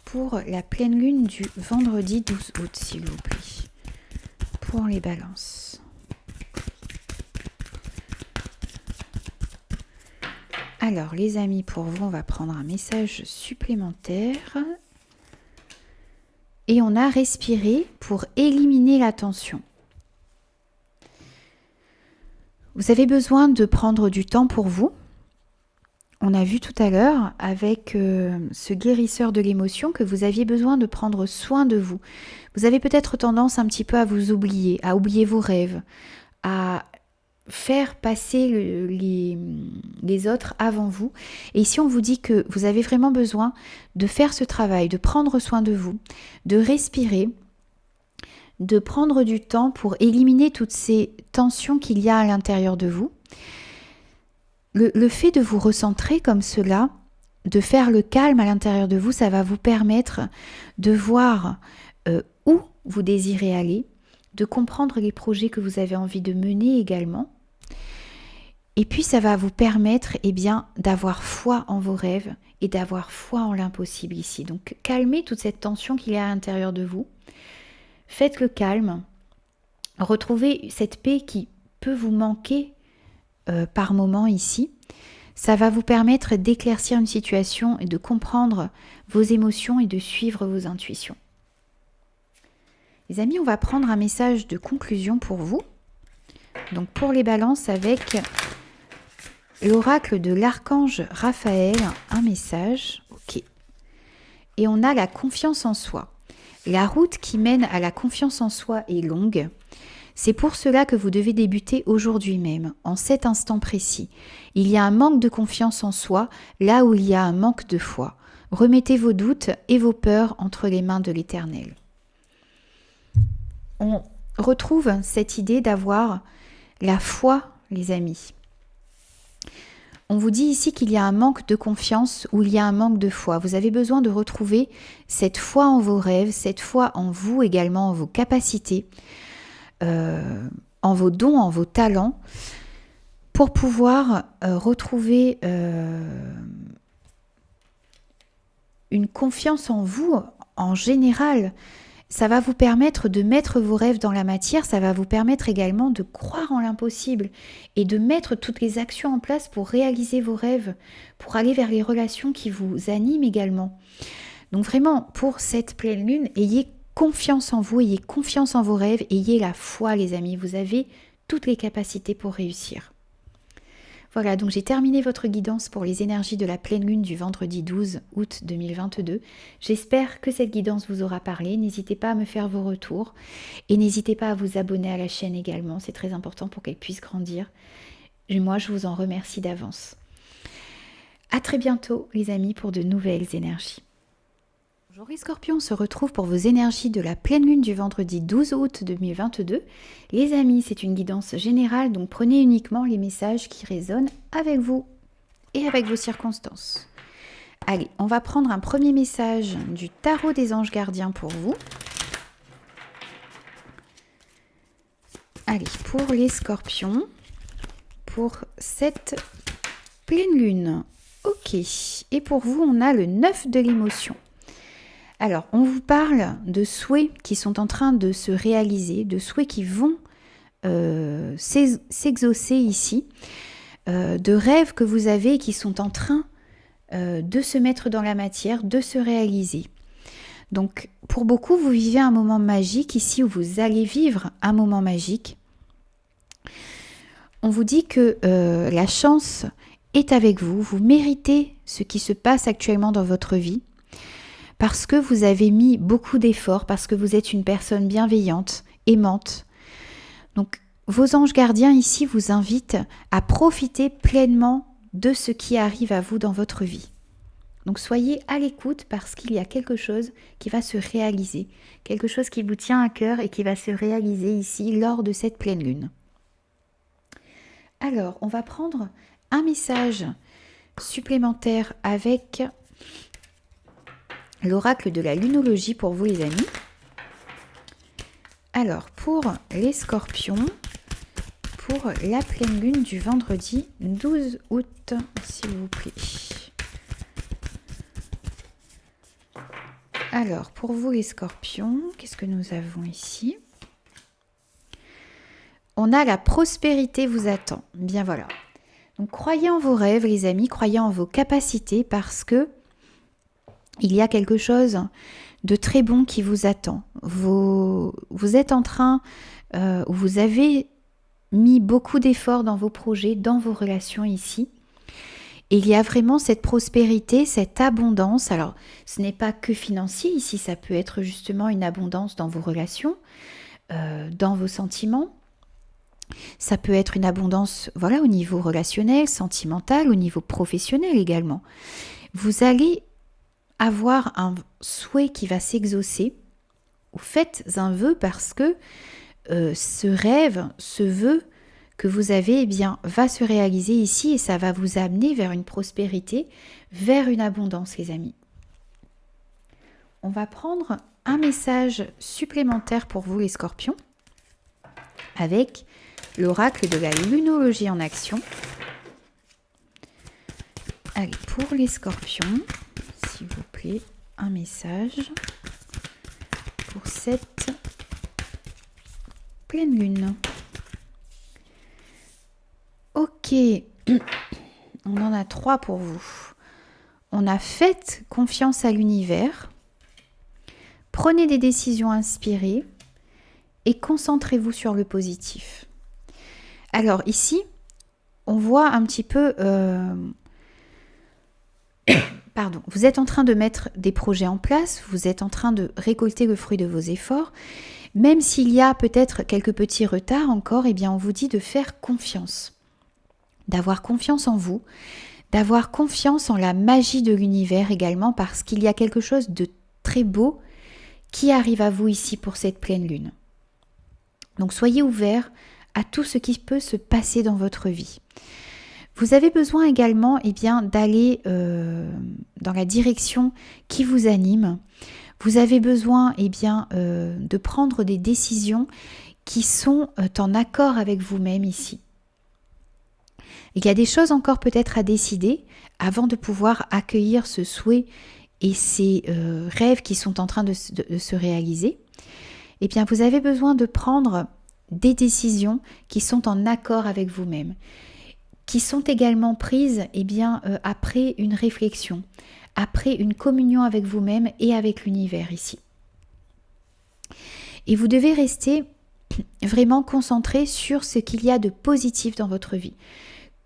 pour la pleine lune du vendredi 12 août, s'il vous plaît. Pour les balances. Alors les amis, pour vous, on va prendre un message supplémentaire. Et on a respiré pour éliminer la tension. Vous avez besoin de prendre du temps pour vous. On a vu tout à l'heure avec ce guérisseur de l'émotion que vous aviez besoin de prendre soin de vous. Vous avez peut-être tendance un petit peu à vous oublier, à oublier vos rêves, à faire passer les autres avant vous. Et ici, on vous dit que vous avez vraiment besoin de faire ce travail, de prendre soin de vous, de respirer, de prendre du temps pour éliminer toutes ces tensions qu'il y a à l'intérieur de vous. Le fait de vous recentrer comme cela, de faire le calme à l'intérieur de vous, ça va vous permettre de voir où vous désirez aller, de comprendre les projets que vous avez envie de mener également. Et puis ça va vous permettre d'avoir foi en vos rêves et d'avoir foi en l'impossible ici. Donc calmez toute cette tension qu'il y a à l'intérieur de vous. Faites le calme. Retrouvez cette paix qui peut vous manquer par moment ici. Ça va vous permettre d'éclaircir une situation et de comprendre vos émotions et de suivre vos intuitions. Les amis, on va prendre un message de conclusion pour vous. Donc pour les balances avec l'oracle de l'archange Raphaël, un message. Ok. Et on a la confiance en soi. La route qui mène à la confiance en soi est longue. C'est pour cela que vous devez débuter aujourd'hui même, en cet instant précis. Il y a un manque de confiance en soi, là où il y a un manque de foi. Remettez vos doutes et vos peurs entre les mains de l'Éternel. On retrouve cette idée d'avoir la foi, les amis. On vous dit ici qu'il y a un manque de confiance ou il y a un manque de foi. Vous avez besoin de retrouver cette foi en vos rêves, cette foi en vous également, en vos capacités, en vos dons, en vos talents, pour pouvoir retrouver une confiance en vous en général. Ça va vous permettre de mettre vos rêves dans la matière, ça va vous permettre également de croire en l'impossible et de mettre toutes les actions en place pour réaliser vos rêves, pour aller vers les relations qui vous animent également. Donc vraiment, pour cette pleine lune, ayez confiance en vous, ayez confiance en vos rêves, ayez la foi les amis, vous avez toutes les capacités pour réussir. Voilà, donc j'ai terminé votre guidance pour les énergies de la pleine lune du vendredi 12 août 2022. J'espère que cette guidance vous aura parlé. N'hésitez pas à me faire vos retours et n'hésitez pas à vous abonner à la chaîne également. C'est très important pour qu'elle puisse grandir. Et moi, je vous en remercie d'avance. À très bientôt les amis pour de nouvelles énergies. Bonjour les scorpions, on se retrouve pour vos énergies de la pleine lune du vendredi 12 août 2022. Les amis, c'est une guidance générale, donc prenez uniquement les messages qui résonnent avec vous et avec vos circonstances. Allez, on va prendre un premier message du tarot des anges gardiens pour vous. Allez, pour les scorpions, pour cette pleine lune. Ok, et pour vous, on a le 9 de l'émotion. Alors, on vous parle de souhaits qui sont en train de se réaliser, de souhaits qui vont s'exaucer ici, de rêves que vous avez et qui sont en train de se mettre dans la matière, de se réaliser. Donc, pour beaucoup, vous vivez un moment magique ici où vous allez vivre un moment magique. On vous dit que la chance est avec vous, vous méritez ce qui se passe actuellement dans votre vie. Parce que vous avez mis beaucoup d'efforts, parce que vous êtes une personne bienveillante, aimante. Donc, vos anges gardiens ici vous invitent à profiter pleinement de ce qui arrive à vous dans votre vie. Donc, soyez à l'écoute parce qu'il y a quelque chose qui va se réaliser, quelque chose qui vous tient à cœur et qui va se réaliser ici lors de cette pleine lune. Alors, on va prendre un message supplémentaire avec l'oracle de la lunologie pour vous les amis. Alors, pour les scorpions, pour la pleine lune du vendredi 12 août, s'il vous plaît. Alors, pour vous les scorpions, qu'est-ce que nous avons ici? On a la prospérité vous attend. Bien voilà. Donc, croyez en vos rêves, les amis, croyez en vos capacités parce que il y a quelque chose de très bon qui vous attend. Vous êtes en train, vous avez mis beaucoup d'efforts dans vos projets, dans vos relations ici. Et il y a vraiment cette prospérité, cette abondance. Alors, ce n'est pas que financier ici, ça peut être justement une abondance dans vos relations, dans vos sentiments. Ça peut être une abondance, voilà, au niveau relationnel, sentimental, au niveau professionnel également. Vous allez avoir un souhait qui va s'exaucer. Vous faites un vœu parce que ce rêve, ce vœu que vous avez, eh bien, va se réaliser ici et ça va vous amener vers une prospérité, vers une abondance, les amis. On va prendre un message supplémentaire pour vous, les scorpions, avec l'oracle de la lunologie en action. Allez, pour les scorpions, s'il vous plaît, un message pour cette pleine lune. Ok, on en a 3 pour vous. On a fait confiance à l'univers, prenez des décisions inspirées et concentrez-vous sur le positif. Alors ici, on voit un petit peu... Pardon, vous êtes en train de mettre des projets en place, vous êtes en train de récolter le fruit de vos efforts. Même s'il y a peut-être quelques petits retards encore, eh bien on vous dit de faire confiance. D'avoir confiance en vous, d'avoir confiance en la magie de l'univers également, parce qu'il y a quelque chose de très beau qui arrive à vous ici pour cette pleine lune. Donc soyez ouverts à tout ce qui peut se passer dans votre vie. Vous avez besoin également d'aller dans la direction qui vous anime. Vous avez besoin de prendre des décisions qui sont en accord avec vous-même ici. Il y a des choses encore peut-être à décider avant de pouvoir accueillir ce souhait et ces rêves qui sont en train de se réaliser. Eh bien, vous avez besoin de prendre des décisions qui sont en accord avec vous-même, qui sont également prises après une réflexion, après une communion avec vous-même et avec l'univers ici. Et vous devez rester vraiment concentré sur ce qu'il y a de positif dans votre vie.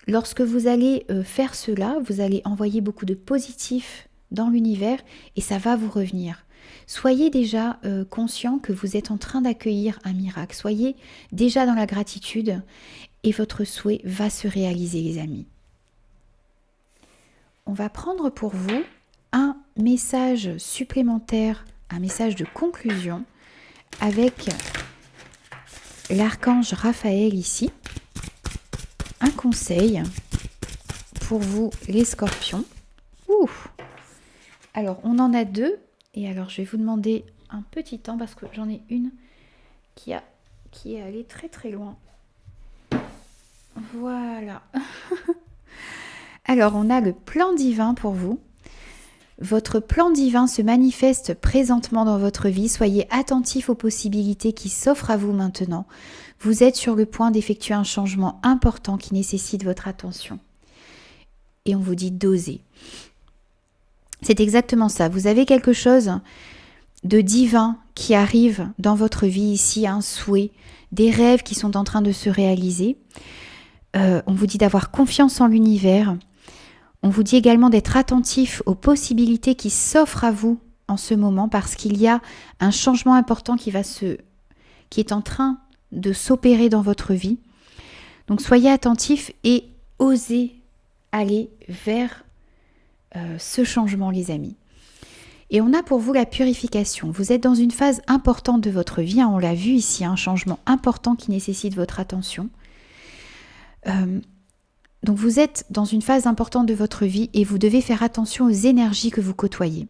Lorsque vous allez faire cela, vous allez envoyer beaucoup de positif dans l'univers et ça va vous revenir. Soyez déjà conscient que vous êtes en train d'accueillir un miracle. Soyez déjà dans la gratitude et votre souhait va se réaliser, les amis. On va prendre pour vous un message supplémentaire, un message de conclusion avec l'archange Raphaël ici. Un conseil pour vous, les scorpions. Alors, on en a 2. Et alors, je vais vous demander un petit temps parce que j'en ai une qui est allée très très loin. Voilà. Alors, on a le plan divin pour vous. Votre plan divin se manifeste présentement dans votre vie. Soyez attentifs aux possibilités qui s'offrent à vous maintenant. Vous êtes sur le point d'effectuer un changement important qui nécessite votre attention. Et on vous dit d'oser. C'est exactement ça. Vous avez quelque chose de divin qui arrive dans votre vie ici, un souhait, des rêves qui sont en train de se réaliser. On vous dit d'avoir confiance en l'univers. On vous dit également d'être attentif aux possibilités qui s'offrent à vous en ce moment parce qu'il y a un changement important qui est en train de s'opérer dans votre vie. Donc soyez attentifs et osez aller vers ce changement, les amis. Et on a pour vous la purification. Vous êtes dans une phase importante de votre vie, on l'a vu ici, un changement important qui nécessite votre attention. Donc vous êtes dans une phase importante de votre vie et vous devez faire attention aux énergies que vous côtoyez.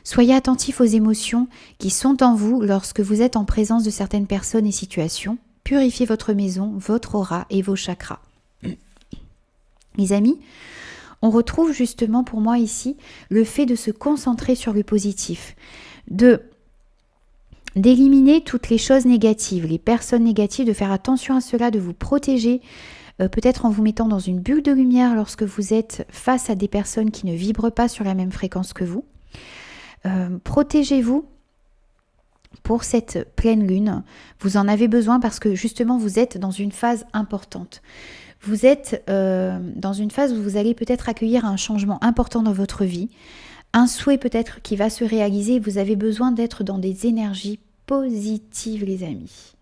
Soyez attentif aux émotions qui sont en vous lorsque vous êtes en présence de certaines personnes et situations. Purifiez votre maison, votre aura et vos chakras. Les amis, on retrouve justement pour moi ici le fait de se concentrer sur le positif, d'éliminer toutes les choses négatives, les personnes négatives, de faire attention à cela, de vous protéger, peut-être en vous mettant dans une bulle de lumière lorsque vous êtes face à des personnes qui ne vibrent pas sur la même fréquence que vous. Protégez-vous pour cette pleine lune. Vous en avez besoin parce que justement vous êtes dans une phase importante. Vous êtes dans une phase où vous allez peut-être accueillir un changement important dans votre vie, un souhait peut-être qui va se réaliser. Vous avez besoin d'être dans des énergies positives, les amis.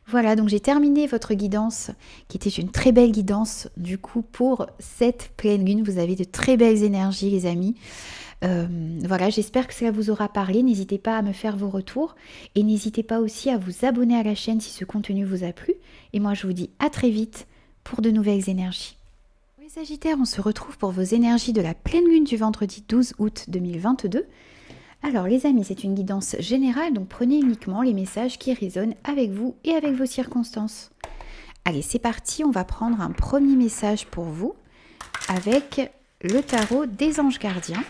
Voilà, donc j'ai terminé votre guidance, qui était une très belle guidance du coup pour cette pleine lune. Vous avez de très belles énergies, les amis. Voilà, j'espère que cela vous aura parlé. N'hésitez pas à me faire vos retours et n'hésitez pas aussi à vous abonner à la chaîne si ce contenu vous a plu. Et moi, je vous dis à très vite pour de nouvelles énergies. Pour les Sagittaires, on se retrouve pour vos énergies de la pleine lune du vendredi 12 août 2022. Alors les amis, c'est une guidance générale, donc prenez uniquement les messages qui résonnent avec vous et avec vos circonstances. Allez, c'est parti, on va prendre un premier message pour vous avec le tarot des anges gardiens.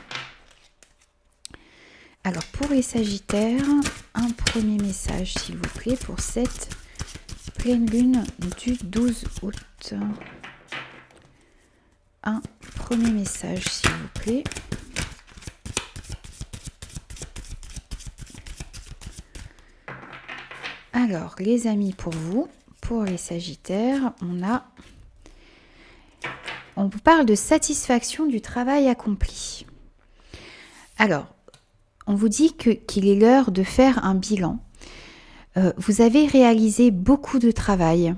Alors pour les Sagittaires, un premier message s'il vous plaît pour cette pleine lune du 12 août. Un premier message s'il vous plaît. Alors les amis, pour vous, pour les Sagittaires, on vous parle de satisfaction du travail accompli. Alors, on vous dit qu'il est l'heure de faire un bilan. Vous avez réalisé beaucoup de travail.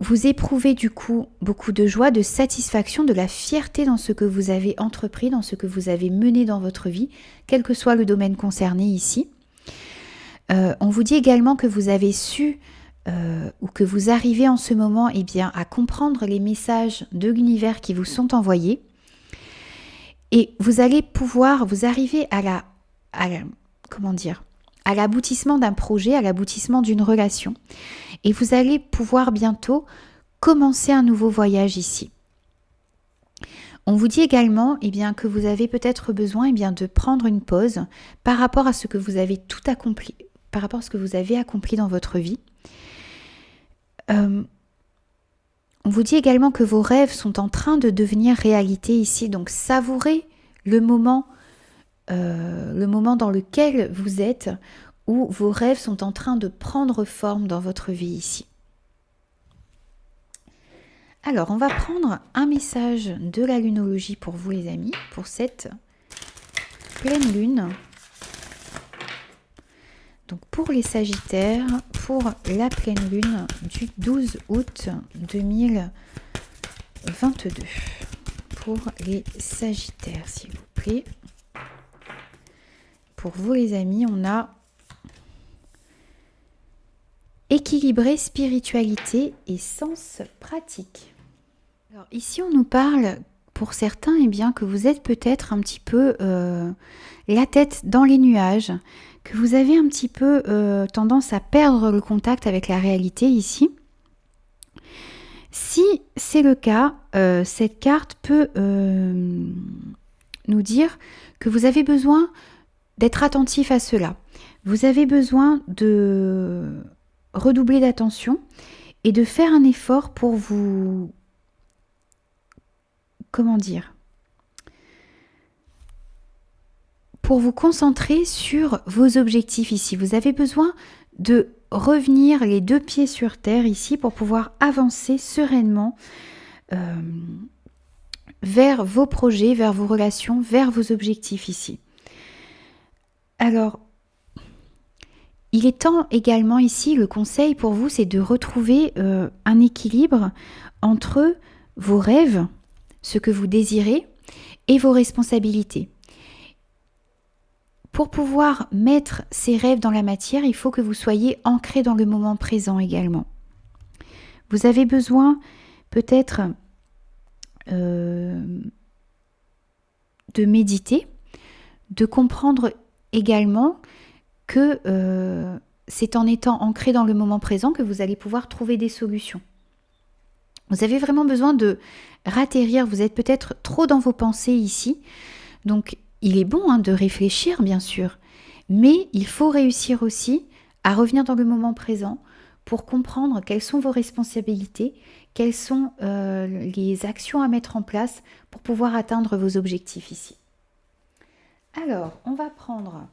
Vous éprouvez du coup beaucoup de joie, de satisfaction, de la fierté dans ce que vous avez entrepris, dans ce que vous avez mené dans votre vie, quel que soit le domaine concerné ici. On vous dit également que vous avez su ou que vous arrivez en ce moment à comprendre les messages de l'univers qui vous sont envoyés. Et vous allez pouvoir vous arriver à l'aboutissement d'un projet, à l'aboutissement d'une relation. Et vous allez pouvoir bientôt commencer un nouveau voyage ici. On vous dit également que vous avez peut-être besoin de prendre une pause par rapport à ce que vous avez tout accompli, par rapport à ce que vous avez accompli dans votre vie. On vous dit également que vos rêves sont en train de devenir réalité ici, donc savourez le moment dans lequel vous êtes, où vos rêves sont en train de prendre forme dans votre vie ici. Alors, on va prendre un message de la lunologie pour vous les amis, pour cette pleine lune. Donc pour les Sagittaires, pour la pleine lune du 12 août 2022. Pour les Sagittaires, s'il vous plaît. Pour vous les amis, on a équilibrer spiritualité et sens pratique. Alors ici on nous parle pour certains que vous êtes peut-être un petit peu la tête dans les nuages, que vous avez un petit peu tendance à perdre le contact avec la réalité ici. Si c'est le cas, cette carte peut nous dire que vous avez besoin d'être attentif à cela. Vous avez besoin de redoubler d'attention et de faire un effort pour vous... pour vous concentrer sur vos objectifs ici. Vous avez besoin de revenir les deux pieds sur terre ici pour pouvoir avancer sereinement vers vos projets, vers vos relations, vers vos objectifs ici. Alors, il est temps également ici, le conseil pour vous, c'est de retrouver un équilibre entre vos rêves, ce que vous désirez, et vos responsabilités. Pour pouvoir mettre ces rêves dans la matière, il faut que vous soyez ancré dans le moment présent également. Vous avez besoin peut-être de méditer, de comprendre également que c'est en étant ancré dans le moment présent que vous allez pouvoir trouver des solutions. Vous avez vraiment besoin de ratterrir, vous êtes peut-être trop dans vos pensées ici, donc il est bon de réfléchir bien sûr, mais il faut réussir aussi à revenir dans le moment présent pour comprendre quelles sont vos responsabilités, quelles sont les actions à mettre en place pour pouvoir atteindre vos objectifs ici. Alors, on va prendre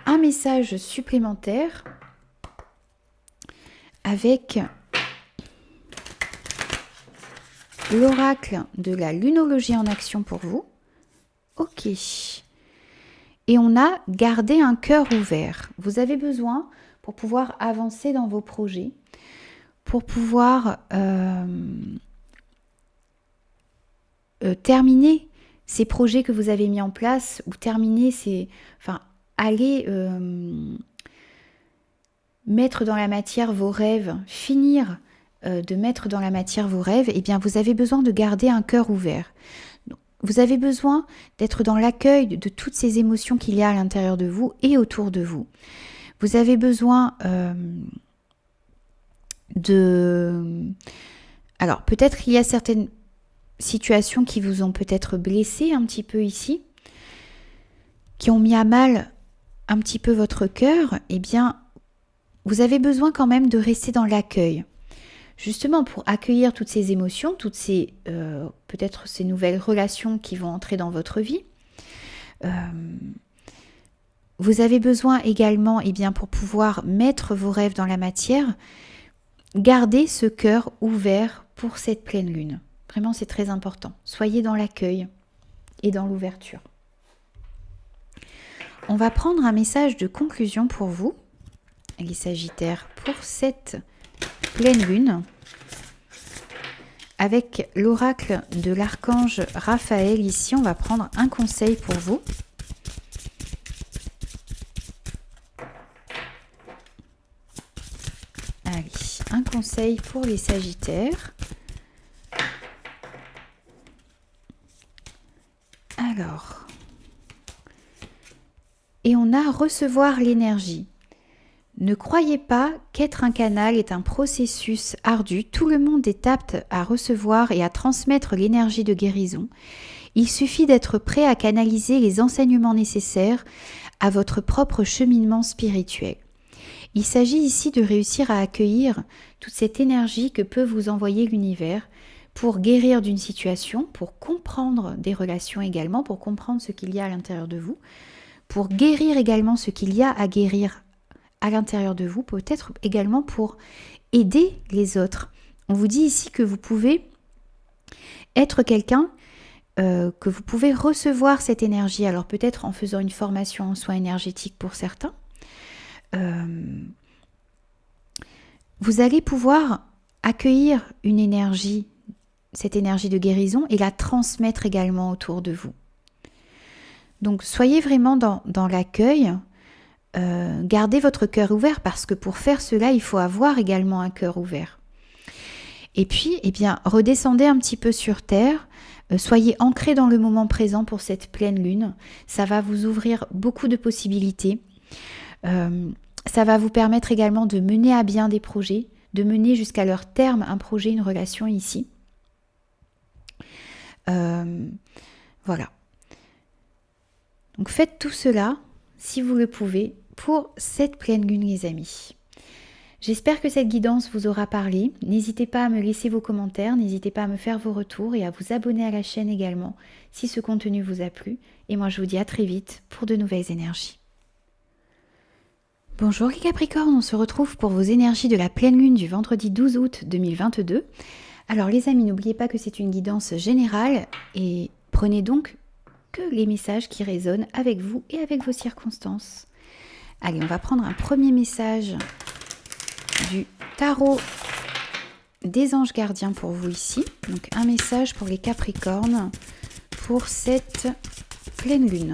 un message supplémentaire avec l'oracle de la lunologie en action pour vous. Ok. Et on a gardé un cœur ouvert. Vous avez besoin, pour pouvoir avancer dans vos projets, pour pouvoir terminer ces projets que vous avez mis en place, ou terminer aller mettre dans la matière vos rêves, finir de mettre dans la matière vos rêves, eh bien vous avez besoin de garder un cœur ouvert. Vous avez besoin d'être dans l'accueil de toutes ces émotions qu'il y a à l'intérieur de vous et autour de vous. Vous avez besoin Alors peut-être qu'il y a certaines situations qui vous ont peut-être blessé un petit peu ici, qui ont mis à mal un petit peu votre cœur, eh bien vous avez besoin quand même de rester dans l'accueil. Justement pour accueillir toutes ces émotions, toutes ces peut-être ces nouvelles relations qui vont entrer dans votre vie. Vous avez besoin également, pour pouvoir mettre vos rêves dans la matière, garder ce cœur ouvert pour cette pleine lune. Vraiment, c'est très important. Soyez dans l'accueil et dans l'ouverture. On va prendre un message de conclusion pour vous, les Sagittaires, pour cette pleine lune, avec l'oracle de l'archange Raphaël. Ici, on va prendre un conseil pour vous. Allez, un conseil pour les Sagittaires. Alors, et on a recevoir l'énergie. Ne croyez pas qu'être un canal est un processus ardu. Tout le monde est apte à recevoir et à transmettre l'énergie de guérison. Il suffit d'être prêt à canaliser les enseignements nécessaires à votre propre cheminement spirituel. Il s'agit ici de réussir à accueillir toute cette énergie que peut vous envoyer l'univers pour guérir d'une situation, pour comprendre des relations également, pour comprendre ce qu'il y a à l'intérieur de vous, pour guérir également ce qu'il y a à guérir à l'intérieur de vous, peut-être également pour aider les autres. On vous dit ici que vous pouvez être quelqu'un, que vous pouvez recevoir cette énergie, alors peut-être en faisant une formation en soins énergétiques pour certains. Vous allez pouvoir accueillir une énergie, cette énergie de guérison, et la transmettre également autour de vous. Donc soyez vraiment dans l'accueil. Gardez votre cœur ouvert, parce que pour faire cela, il faut avoir également un cœur ouvert. Et puis, redescendez un petit peu sur terre, soyez ancrés dans le moment présent pour cette pleine lune. Ça va vous ouvrir beaucoup de possibilités. Ça va vous permettre également de mener à bien des projets, de mener jusqu'à leur terme un projet, une relation ici. Voilà. Donc faites tout cela, si vous le pouvez, pour cette pleine lune, les amis. J'espère que cette guidance vous aura parlé. N'hésitez pas à me laisser vos commentaires, n'hésitez pas à me faire vos retours et à vous abonner à la chaîne également si ce contenu vous a plu. Et moi, je vous dis à très vite pour de nouvelles énergies. Bonjour les Capricornes, on se retrouve pour vos énergies de la pleine lune du vendredi 12 août 2022. Alors les amis, n'oubliez pas que c'est une guidance générale et prenez donc que les messages qui résonnent avec vous et avec vos circonstances. Allez, on va prendre un premier message du tarot des anges gardiens pour vous ici. Donc un message pour les Capricornes pour cette pleine lune.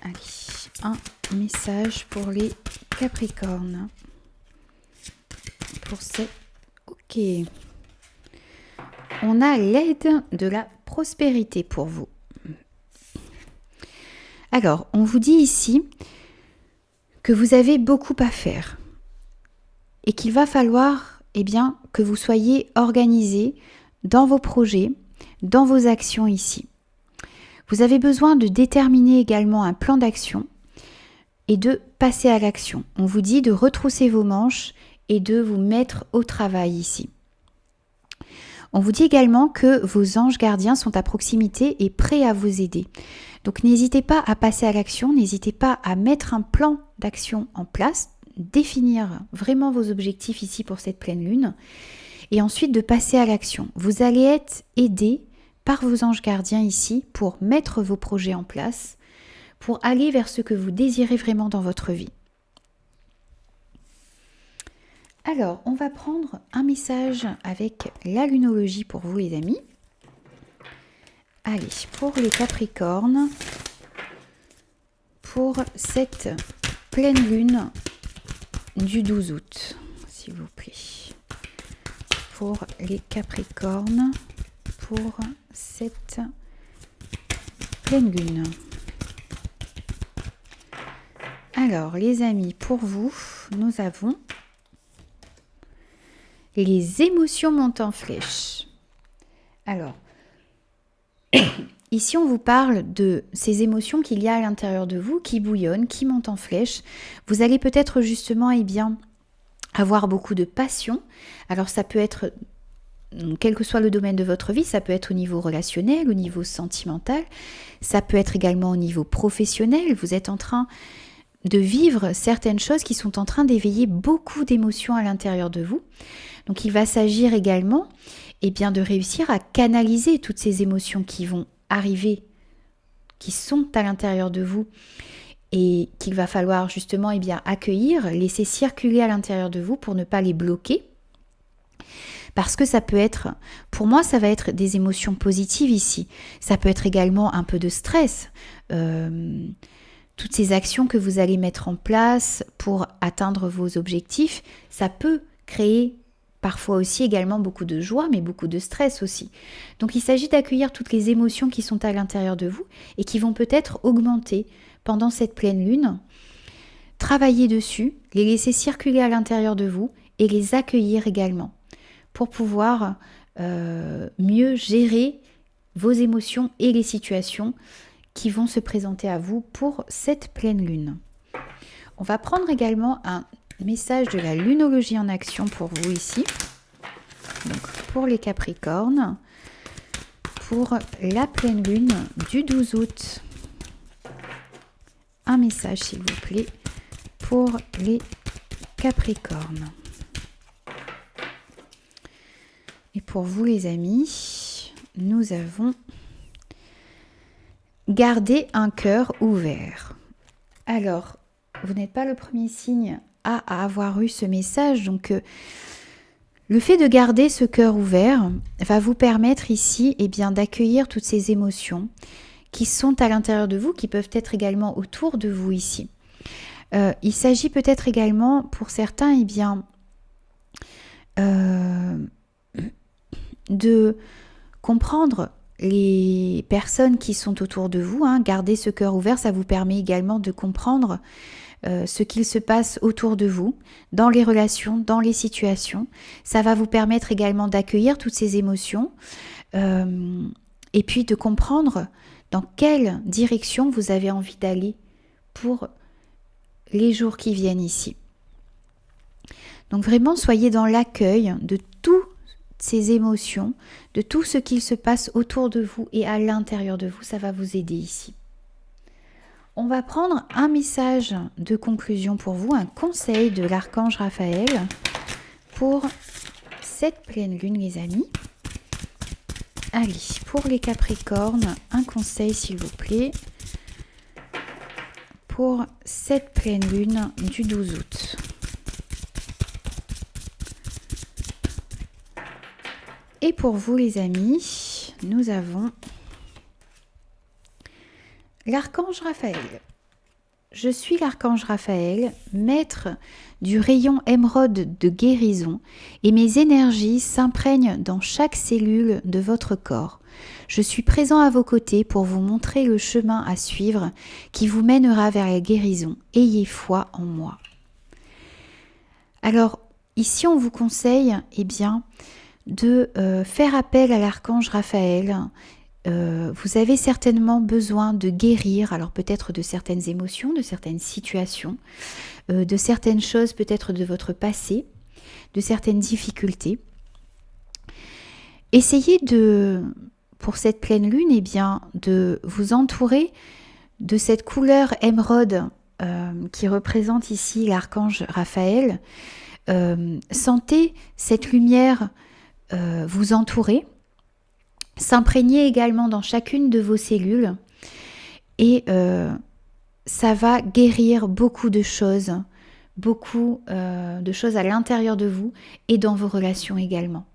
Allez, un message pour les Capricornes pour cette... Ok. on a l'aide de la prospérité pour vous. Alors, on vous dit ici que vous avez beaucoup à faire et qu'il va falloir que vous soyez organisé dans vos projets, dans vos actions ici. Vous avez besoin de déterminer également un plan d'action et de passer à l'action. On vous dit de retrousser vos manches et de vous mettre au travail ici. On vous dit également que vos anges gardiens sont à proximité et prêts à vous aider. Donc n'hésitez pas à passer à l'action, n'hésitez pas à mettre un plan d'action en place, définir vraiment vos objectifs ici pour cette pleine lune et ensuite de passer à l'action. Vous allez être aidé par vos anges gardiens ici pour mettre vos projets en place, pour aller vers ce que vous désirez vraiment dans votre vie. Alors, on va prendre un message avec la lunologie pour vous les amis. Allez, pour les Capricornes, pour cette pleine lune du 12 août, s'il vous plaît. Pour les Capricornes, pour cette pleine lune. Alors, les amis, pour vous, nous avons les émotions montent en flèche. Alors, ici, on vous parle de ces émotions qu'il y a à l'intérieur de vous, qui bouillonnent, qui montent en flèche. Vous allez peut-être justement, avoir beaucoup de passion. Alors, ça peut être, quel que soit le domaine de votre vie, ça peut être au niveau relationnel, au niveau sentimental. Ça peut être également au niveau professionnel. Vous êtes en train de vivre certaines choses qui sont en train d'éveiller beaucoup d'émotions à l'intérieur de vous. Donc il va s'agir également de réussir à canaliser toutes ces émotions qui vont arriver, qui sont à l'intérieur de vous et qu'il va falloir justement accueillir, laisser circuler à l'intérieur de vous pour ne pas les bloquer. Parce que ça peut être, pour moi ça va être des émotions positives ici. Ça peut être également un peu de stress. Toutes ces actions que vous allez mettre en place pour atteindre vos objectifs, ça peut créer parfois aussi également beaucoup de joie, mais beaucoup de stress aussi. Donc il s'agit d'accueillir toutes les émotions qui sont à l'intérieur de vous et qui vont peut-être augmenter pendant cette pleine lune. Travailler dessus, les laisser circuler à l'intérieur de vous et les accueillir également pour pouvoir mieux gérer vos émotions et les situations qui vont se présenter à vous pour cette pleine lune. On va prendre également un message de la lunologie en action pour vous ici. Donc pour les Capricornes, pour la pleine lune du 12 août. Un message s'il vous plaît pour les Capricornes. Et pour vous les amis, nous avons gardé un cœur ouvert. Alors, vous n'êtes pas le premier signe à avoir eu ce message, donc le fait de garder ce cœur ouvert va vous permettre ici d'accueillir toutes ces émotions qui sont à l'intérieur de vous, qui peuvent être également autour de vous ici. Il s'agit peut-être également pour certains de comprendre les personnes qui sont autour de vous. Garder ce cœur ouvert, ça vous permet également de comprendre ce qu'il se passe autour de vous, dans les relations, dans les situations. Ça va vous permettre également d'accueillir toutes ces émotions et puis de comprendre dans quelle direction vous avez envie d'aller pour les jours qui viennent ici. Donc vraiment, soyez dans l'accueil de toutes ces émotions, de tout ce qu'il se passe autour de vous et à l'intérieur de vous. Ça va vous aider ici. On va prendre un message de conclusion pour vous, un conseil de l'archange Raphaël pour cette pleine lune, les amis. Allez, pour les Capricornes, un conseil s'il vous plaît pour cette pleine lune du 12 août. Et pour vous les amis, nous avons l'archange Raphaël. Je suis l'archange Raphaël, maître du rayon émeraude de guérison, et mes énergies s'imprègnent dans chaque cellule de votre corps. Je suis présent à vos côtés pour vous montrer le chemin à suivre qui vous mènera vers la guérison. Ayez foi en moi. Alors, ici, on vous conseille de faire appel à l'archange Raphaël. Vous avez certainement besoin de guérir, alors peut-être de certaines émotions, de certaines situations, de certaines choses peut-être de votre passé, de certaines difficultés. Essayez pour cette pleine lune, de vous entourer de cette couleur émeraude qui représente ici l'archange Raphaël. Sentez cette lumière vous entourer. S'imprégner également dans chacune de vos cellules et ça va guérir beaucoup de choses à l'intérieur de vous et dans vos relations également.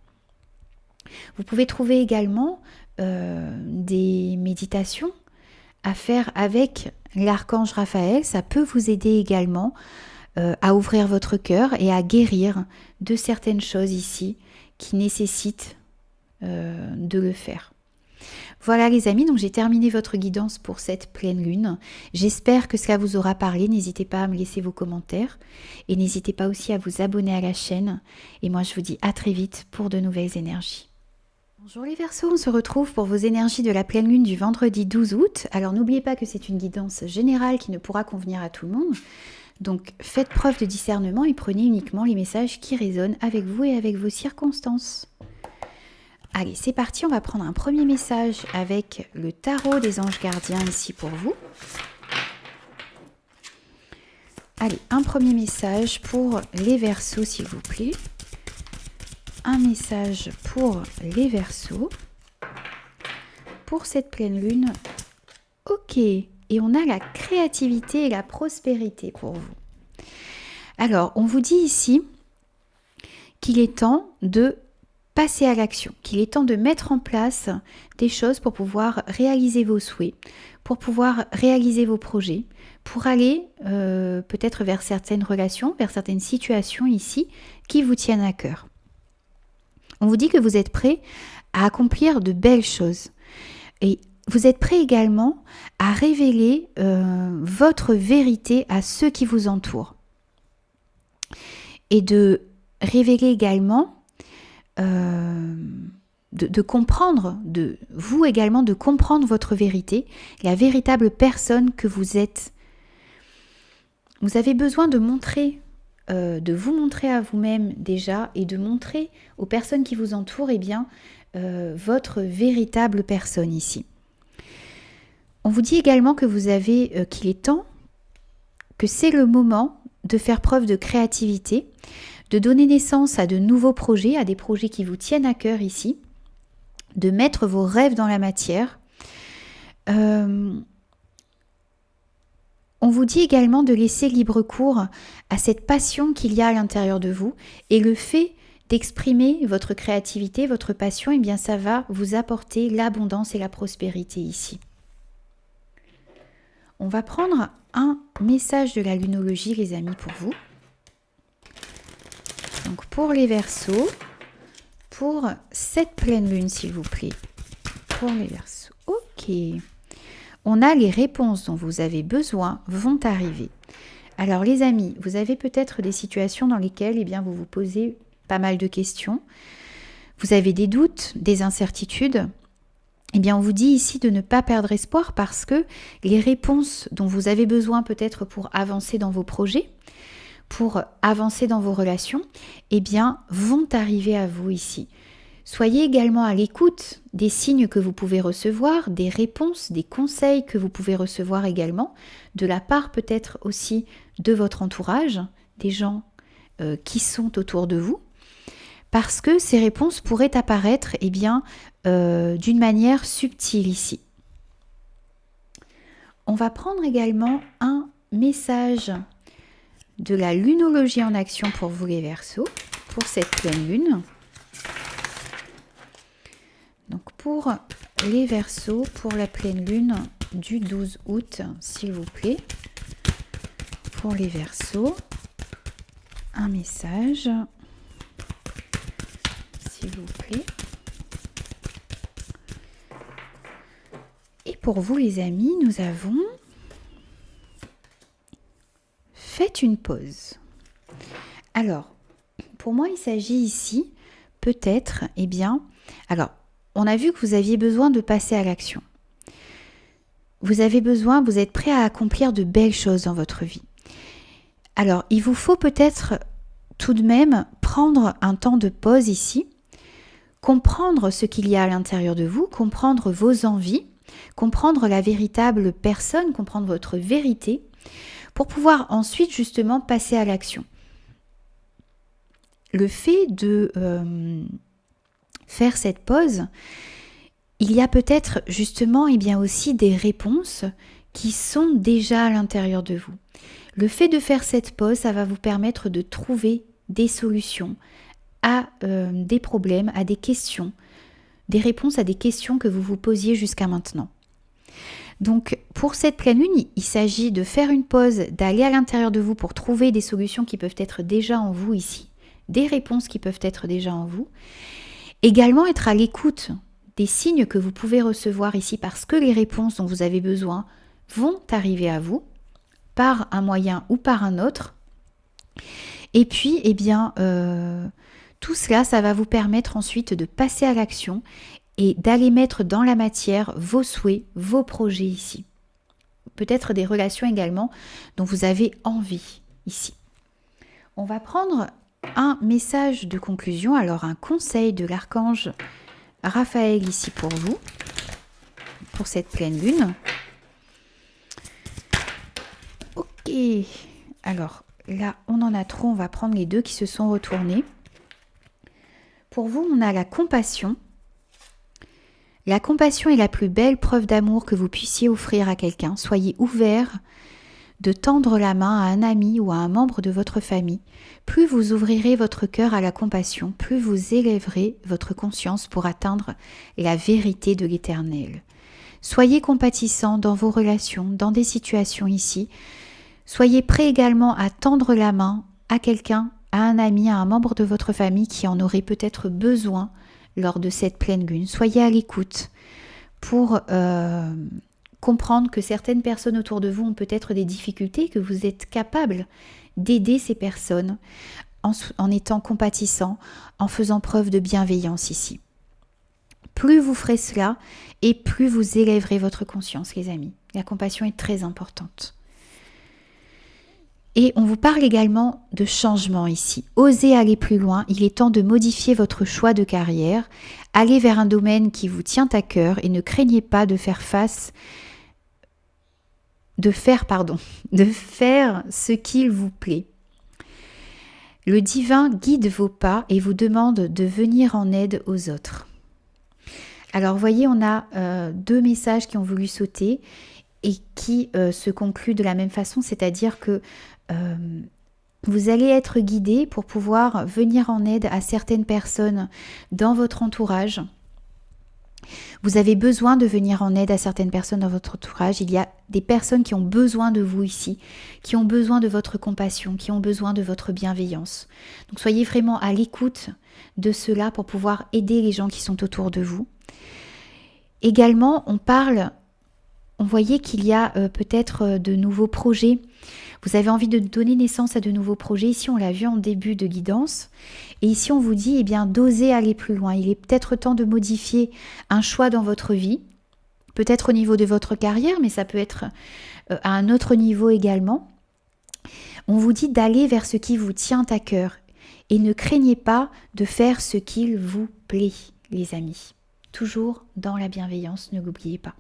Vous pouvez trouver également des méditations à faire avec l'archange Raphaël. Ça peut vous aider également à ouvrir votre cœur et à guérir de certaines choses ici qui nécessitent de le faire. Voilà les amis, donc j'ai terminé votre guidance pour cette pleine lune. J'espère que cela vous aura parlé. N'hésitez pas à me laisser vos commentaires et n'hésitez pas aussi à vous abonner à la chaîne. Et moi je vous dis à très vite pour de nouvelles énergies. Bonjour les Verseaux, on se retrouve pour vos énergies de la pleine lune du vendredi 12 août. Alors n'oubliez pas que c'est une guidance générale qui ne pourra convenir à tout le monde. Donc faites preuve de discernement et prenez uniquement les messages qui résonnent avec vous et avec vos circonstances. Allez, c'est parti, on va prendre un premier message avec le tarot des anges gardiens ici pour vous. Allez, un premier message pour les Verseaux s'il vous plaît. Un message pour les Verseaux. Pour cette pleine lune. Ok, et on a la créativité et la prospérité pour vous. Alors, on vous dit ici qu'il est temps de passer à l'action, qu'il est temps de mettre en place des choses pour pouvoir réaliser vos souhaits, pour pouvoir réaliser vos projets, pour aller peut-être vers certaines relations, vers certaines situations ici qui vous tiennent à cœur. On vous dit que vous êtes prêt à accomplir de belles choses et vous êtes prêt également à révéler votre vérité à ceux qui vous entourent et de révéler également de comprendre, de vous également de comprendre votre vérité, la véritable personne que vous êtes. Vous avez besoin de vous montrer à vous-même déjà et de montrer aux personnes qui vous entourent votre véritable personne ici. On vous dit également que qu'il est temps, que c'est le moment de faire preuve de créativité, de donner naissance à de nouveaux projets, à des projets qui vous tiennent à cœur ici, de mettre vos rêves dans la matière. On vous dit également de laisser libre cours à cette passion qu'il y a à l'intérieur de vous et le fait d'exprimer votre créativité, votre passion, ça va vous apporter l'abondance et la prospérité ici. On va prendre un message de la lunologie, les amis, pour vous. Donc pour les Verseaux, pour cette pleine lune, s'il vous plaît. Pour les Verseaux. Ok. On a les réponses dont vous avez besoin vont arriver. Alors les amis, vous avez peut-être des situations dans lesquelles vous vous posez pas mal de questions. Vous avez des doutes, des incertitudes. On vous dit ici de ne pas perdre espoir parce que les réponses dont vous avez besoin peut-être pour avancer dans vos projets, pour avancer dans vos relations, vont arriver à vous ici. Soyez également à l'écoute des signes que vous pouvez recevoir, des réponses, des conseils que vous pouvez recevoir également, de la part peut-être aussi de votre entourage, des gens qui sont autour de vous, parce que ces réponses pourraient apparaître d'une manière subtile ici. On va prendre également un message de la lunologie en action pour vous les Verseaux, pour cette pleine lune. Donc pour les Verseaux, pour la pleine lune du 12 août, s'il vous plaît. pour les Verseaux, un message, s'il vous plaît. Et pour vous les amis, nous avons fait une pause. Alors, pour moi, il s'agit ici, peut-être, alors, on a vu que vous aviez besoin de passer à l'action. Vous êtes prêt à accomplir de belles choses dans votre vie. Alors, il vous faut peut-être tout de même prendre un temps de pause ici, comprendre ce qu'il y a à l'intérieur de vous, comprendre vos envies, comprendre la véritable personne, comprendre votre vérité, pour pouvoir ensuite justement passer à l'action. Le fait de faire cette pause, il y a peut-être justement aussi des réponses qui sont déjà à l'intérieur de vous. Le fait de faire cette pause, ça va vous permettre de trouver des solutions à des problèmes, à des questions, des réponses à des questions que vous vous posiez jusqu'à maintenant. Donc pour cette pleine lune, il s'agit de faire une pause, d'aller à l'intérieur de vous pour trouver des solutions qui peuvent être déjà en vous ici, des réponses qui peuvent être déjà en vous. Également être à l'écoute des signes que vous pouvez recevoir ici parce que les réponses dont vous avez besoin vont arriver à vous par un moyen ou par un autre. Et puis, tout cela, ça va vous permettre ensuite de passer à l'action et d'aller mettre dans la matière vos souhaits, vos projets ici. Peut-être des relations également dont vous avez envie ici. On va prendre un message de conclusion, alors un conseil de l'archange Raphaël ici pour vous, pour cette pleine lune. Ok, alors là on en a trop, on va prendre les deux qui se sont retournés. Pour vous, on a la compassion. La compassion est la plus belle preuve d'amour que vous puissiez offrir à quelqu'un. Soyez ouvert de tendre la main à un ami ou à un membre de votre famille. Plus vous ouvrirez votre cœur à la compassion, plus vous élèverez votre conscience pour atteindre la vérité de l'Éternel. Soyez compatissant dans vos relations, dans des situations ici. Soyez prêt également à tendre la main à quelqu'un, à un ami, à un membre de votre famille qui en aurait peut-être besoin lors de cette pleine lune. Soyez à l'écoute pour comprendre que certaines personnes autour de vous ont peut-être des difficultés, que vous êtes capable d'aider ces personnes en étant compatissant, en faisant preuve de bienveillance ici. Plus vous ferez cela et plus vous élèverez votre conscience, les amis. La compassion est très importante. Et on vous parle également de changement ici. Osez aller plus loin, il est temps de modifier votre choix de carrière. Allez vers un domaine qui vous tient à cœur et ne craignez pas de faire ce qu'il vous plaît. Le divin guide vos pas et vous demande de venir en aide aux autres. Alors vous voyez, on a deux messages qui ont voulu sauter et qui se concluent de la même façon, c'est-à-dire que vous allez être guidé pour pouvoir venir en aide à certaines personnes dans votre entourage. Vous avez besoin de venir en aide à certaines personnes dans votre entourage. Il y a des personnes qui ont besoin de vous ici, qui ont besoin de votre compassion, qui ont besoin de votre bienveillance. Donc soyez vraiment à l'écoute de cela pour pouvoir aider les gens qui sont autour de vous. Également, on voyait qu'il y a peut-être de nouveaux projets. Vous avez envie de donner naissance à de nouveaux projets. Ici, on l'a vu en début de guidance. Et ici, on vous dit d'oser aller plus loin. Il est peut-être temps de modifier un choix dans votre vie. Peut-être au niveau de votre carrière, mais ça peut être à un autre niveau également. On vous dit d'aller vers ce qui vous tient à cœur. Et ne craignez pas de faire ce qu'il vous plaît, les amis. Toujours dans la bienveillance, ne l'oubliez pas.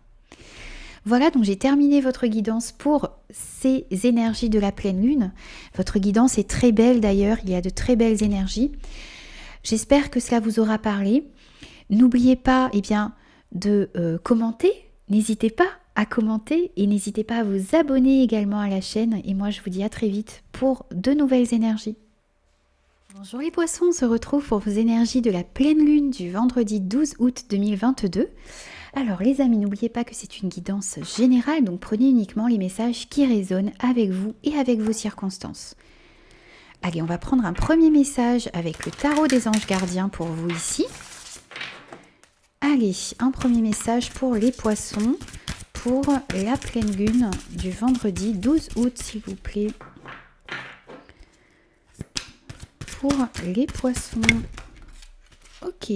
Voilà, donc j'ai terminé votre guidance pour ces énergies de la pleine lune. Votre guidance est très belle d'ailleurs, il y a de très belles énergies. J'espère que cela vous aura parlé. N'oubliez pas de commenter, n'hésitez pas à commenter et n'hésitez pas à vous abonner également à la chaîne. Et moi je vous dis à très vite pour de nouvelles énergies. Bonjour les poissons, on se retrouve pour vos énergies de la pleine lune du vendredi 12 août 2022. Alors les amis, n'oubliez pas que c'est une guidance générale, donc prenez uniquement les messages qui résonnent avec vous et avec vos circonstances. Allez, on va prendre un premier message avec le tarot des anges gardiens pour vous ici. Allez, un premier message pour les poissons, pour la pleine lune du vendredi 12 août, s'il vous plaît. Pour les poissons. Ok.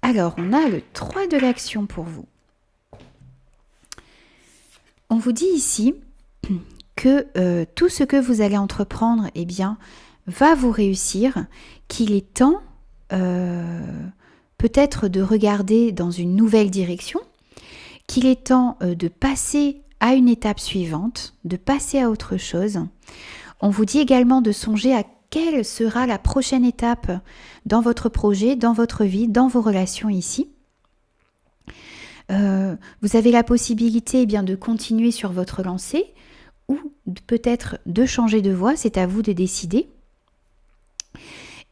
Alors, on a le 3 de l'action pour vous. On vous dit ici que tout ce que vous allez entreprendre, eh bien, va vous réussir, qu'il est temps peut-être de regarder dans une nouvelle direction, qu'il est temps de passer à une étape suivante, de passer à autre chose. On vous dit également de songer à quelle sera la prochaine étape dans votre projet, dans votre vie, dans vos relations ici. Vous avez la possibilité bien, de continuer sur votre lancée ou peut-être de changer de voie, c'est à vous de décider.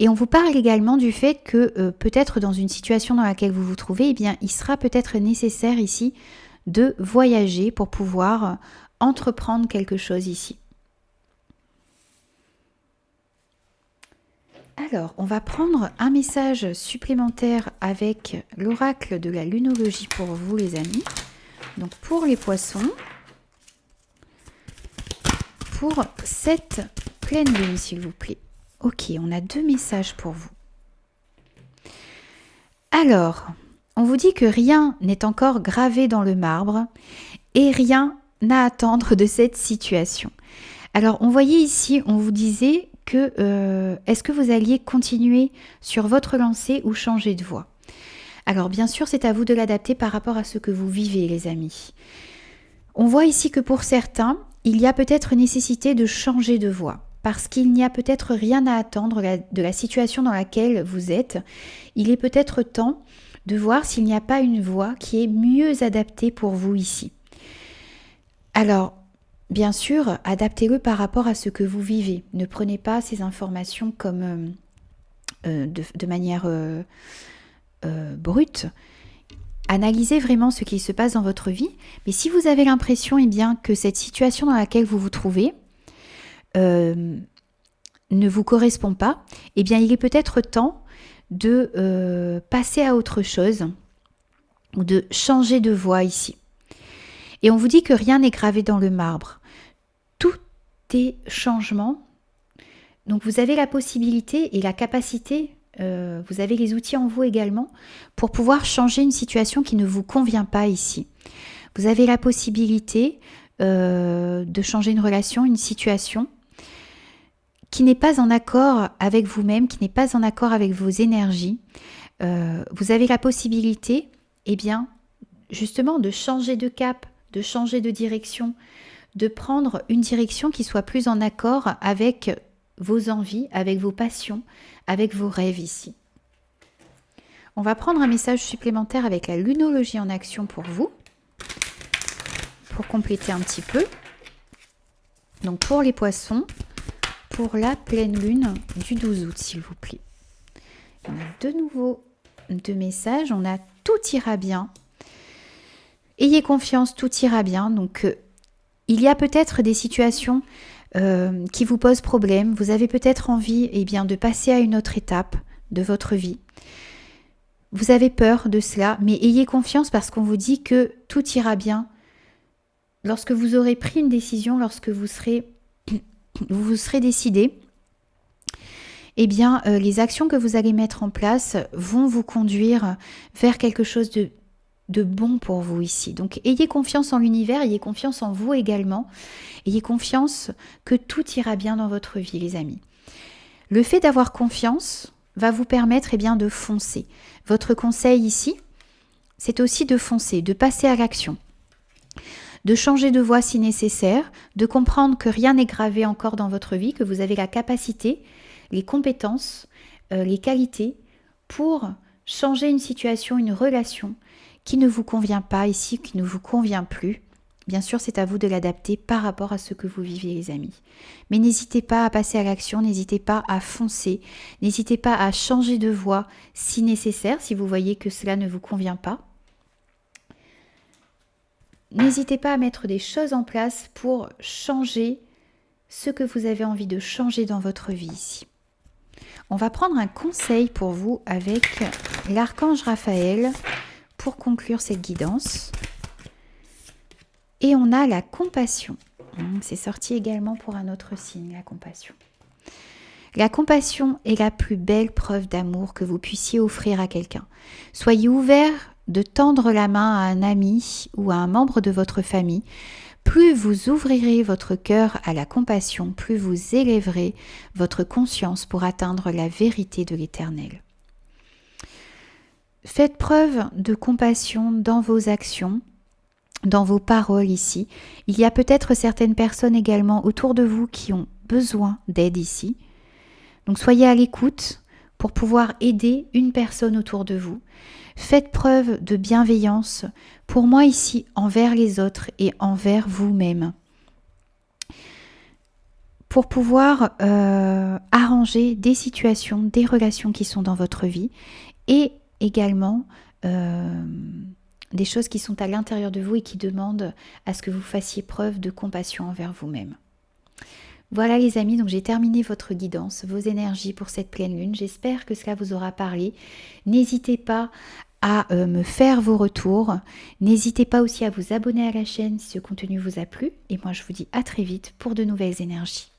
Et on vous parle également du fait que peut-être dans une situation dans laquelle vous vous trouvez, eh bien, il sera peut-être nécessaire ici de voyager pour pouvoir entreprendre quelque chose ici. Alors, on va prendre un message supplémentaire avec l'oracle de la lunologie pour vous, les amis. Donc, pour les poissons, pour cette pleine lune, s'il vous plaît. Ok, on a 2 messages pour vous. Alors, on vous dit que rien n'est encore gravé dans le marbre et rien n'a à attendre de cette situation. Alors, on voyait ici, on vous disait que est-ce que vous alliez continuer sur votre lancée ou changer de voie? Alors bien sûr, c'est à vous de l'adapter par rapport à ce que vous vivez, les amis. On voit ici que pour certains, il y a peut-être nécessité de changer de voie parce qu'il n'y a peut-être rien à attendre de la situation dans laquelle vous êtes. Il est peut-être temps de voir s'il n'y a pas une voie qui est mieux adaptée pour vous ici. Alors, bien sûr, adaptez-le par rapport à ce que vous vivez. Ne prenez pas ces informations comme de manière brute. Analysez vraiment ce qui se passe dans votre vie. Mais si vous avez l'impression bien, que cette situation dans laquelle vous vous trouvez ne vous correspond pas, eh bien, il est peut-être temps de passer à autre chose ou de changer de voie ici. Et on vous dit que rien n'est gravé dans le marbre. Tout est changement. Donc vous avez la possibilité et la capacité, vous avez les outils en vous également, pour pouvoir changer une situation qui ne vous convient pas ici. Vous avez la possibilité de changer une relation, une situation qui n'est pas en accord avec vous-même, qui n'est pas en accord avec vos énergies. Vous avez la possibilité, eh bien, justement, de changer de cap, de changer de direction, de prendre une direction qui soit plus en accord avec vos envies, avec vos passions, avec vos rêves ici. On va prendre un message supplémentaire avec la lunologie en action pour vous, pour compléter un petit peu. Donc pour les poissons, pour la pleine lune du 12 août, s'il vous plaît. On a de nouveau 2 messages, on a tout ira bien. Ayez confiance, tout ira bien. Donc, il y a peut-être des situations qui vous posent problème. Vous avez peut-être envie de passer à une autre étape de votre vie. Vous avez peur de cela, mais ayez confiance parce qu'on vous dit que tout ira bien. Lorsque vous aurez pris une décision, lorsque vous vous serez décidé, les actions que vous allez mettre en place vont vous conduire vers quelque chose de bon pour vous ici. Donc ayez confiance en l'univers, ayez confiance en vous également, ayez confiance que tout ira bien dans votre vie, les amis. Le fait d'avoir confiance va vous permettre de foncer. Votre conseil ici, c'est aussi de foncer, de passer à l'action, de changer de voie si nécessaire, de comprendre que rien n'est gravé encore dans votre vie, que vous avez la capacité, les compétences, les qualités pour changer une situation, une relation qui ne vous convient pas ici, qui ne vous convient plus. Bien sûr, c'est à vous de l'adapter par rapport à ce que vous vivez, les amis. Mais n'hésitez pas à passer à l'action, n'hésitez pas à foncer, n'hésitez pas à changer de voie si nécessaire, si vous voyez que cela ne vous convient pas. n'hésitez pas à mettre des choses en place pour changer ce que vous avez envie de changer dans votre vie ici. On va prendre un conseil pour vous avec l'archange Raphaël pour conclure cette guidance. Et on a la compassion. C'est sorti également pour un autre signe, la compassion. La compassion est la plus belle preuve d'amour que vous puissiez offrir à quelqu'un. Soyez ouvert de tendre la main à un ami ou à un membre de votre famille. Plus vous ouvrirez votre cœur à la compassion, plus vous élèverez votre conscience pour atteindre la vérité de l'Éternel. Faites preuve de compassion dans vos actions, dans vos paroles ici. Il y a peut-être certaines personnes également autour de vous qui ont besoin d'aide ici. Donc soyez à l'écoute pour pouvoir aider une personne autour de vous. Faites preuve de bienveillance pour moi ici envers les autres et envers vous-même. Pour pouvoir arranger des situations, des relations qui sont dans votre vie et également des choses qui sont à l'intérieur de vous et qui demandent à ce que vous fassiez preuve de compassion envers vous-même. Voilà les amis, donc j'ai terminé votre guidance, vos énergies pour cette pleine lune. J'espère que cela vous aura parlé. N'hésitez pas à me faire vos retours. N'hésitez pas aussi à vous abonner à la chaîne si ce contenu vous a plu. Et moi je vous dis à très vite pour de nouvelles énergies.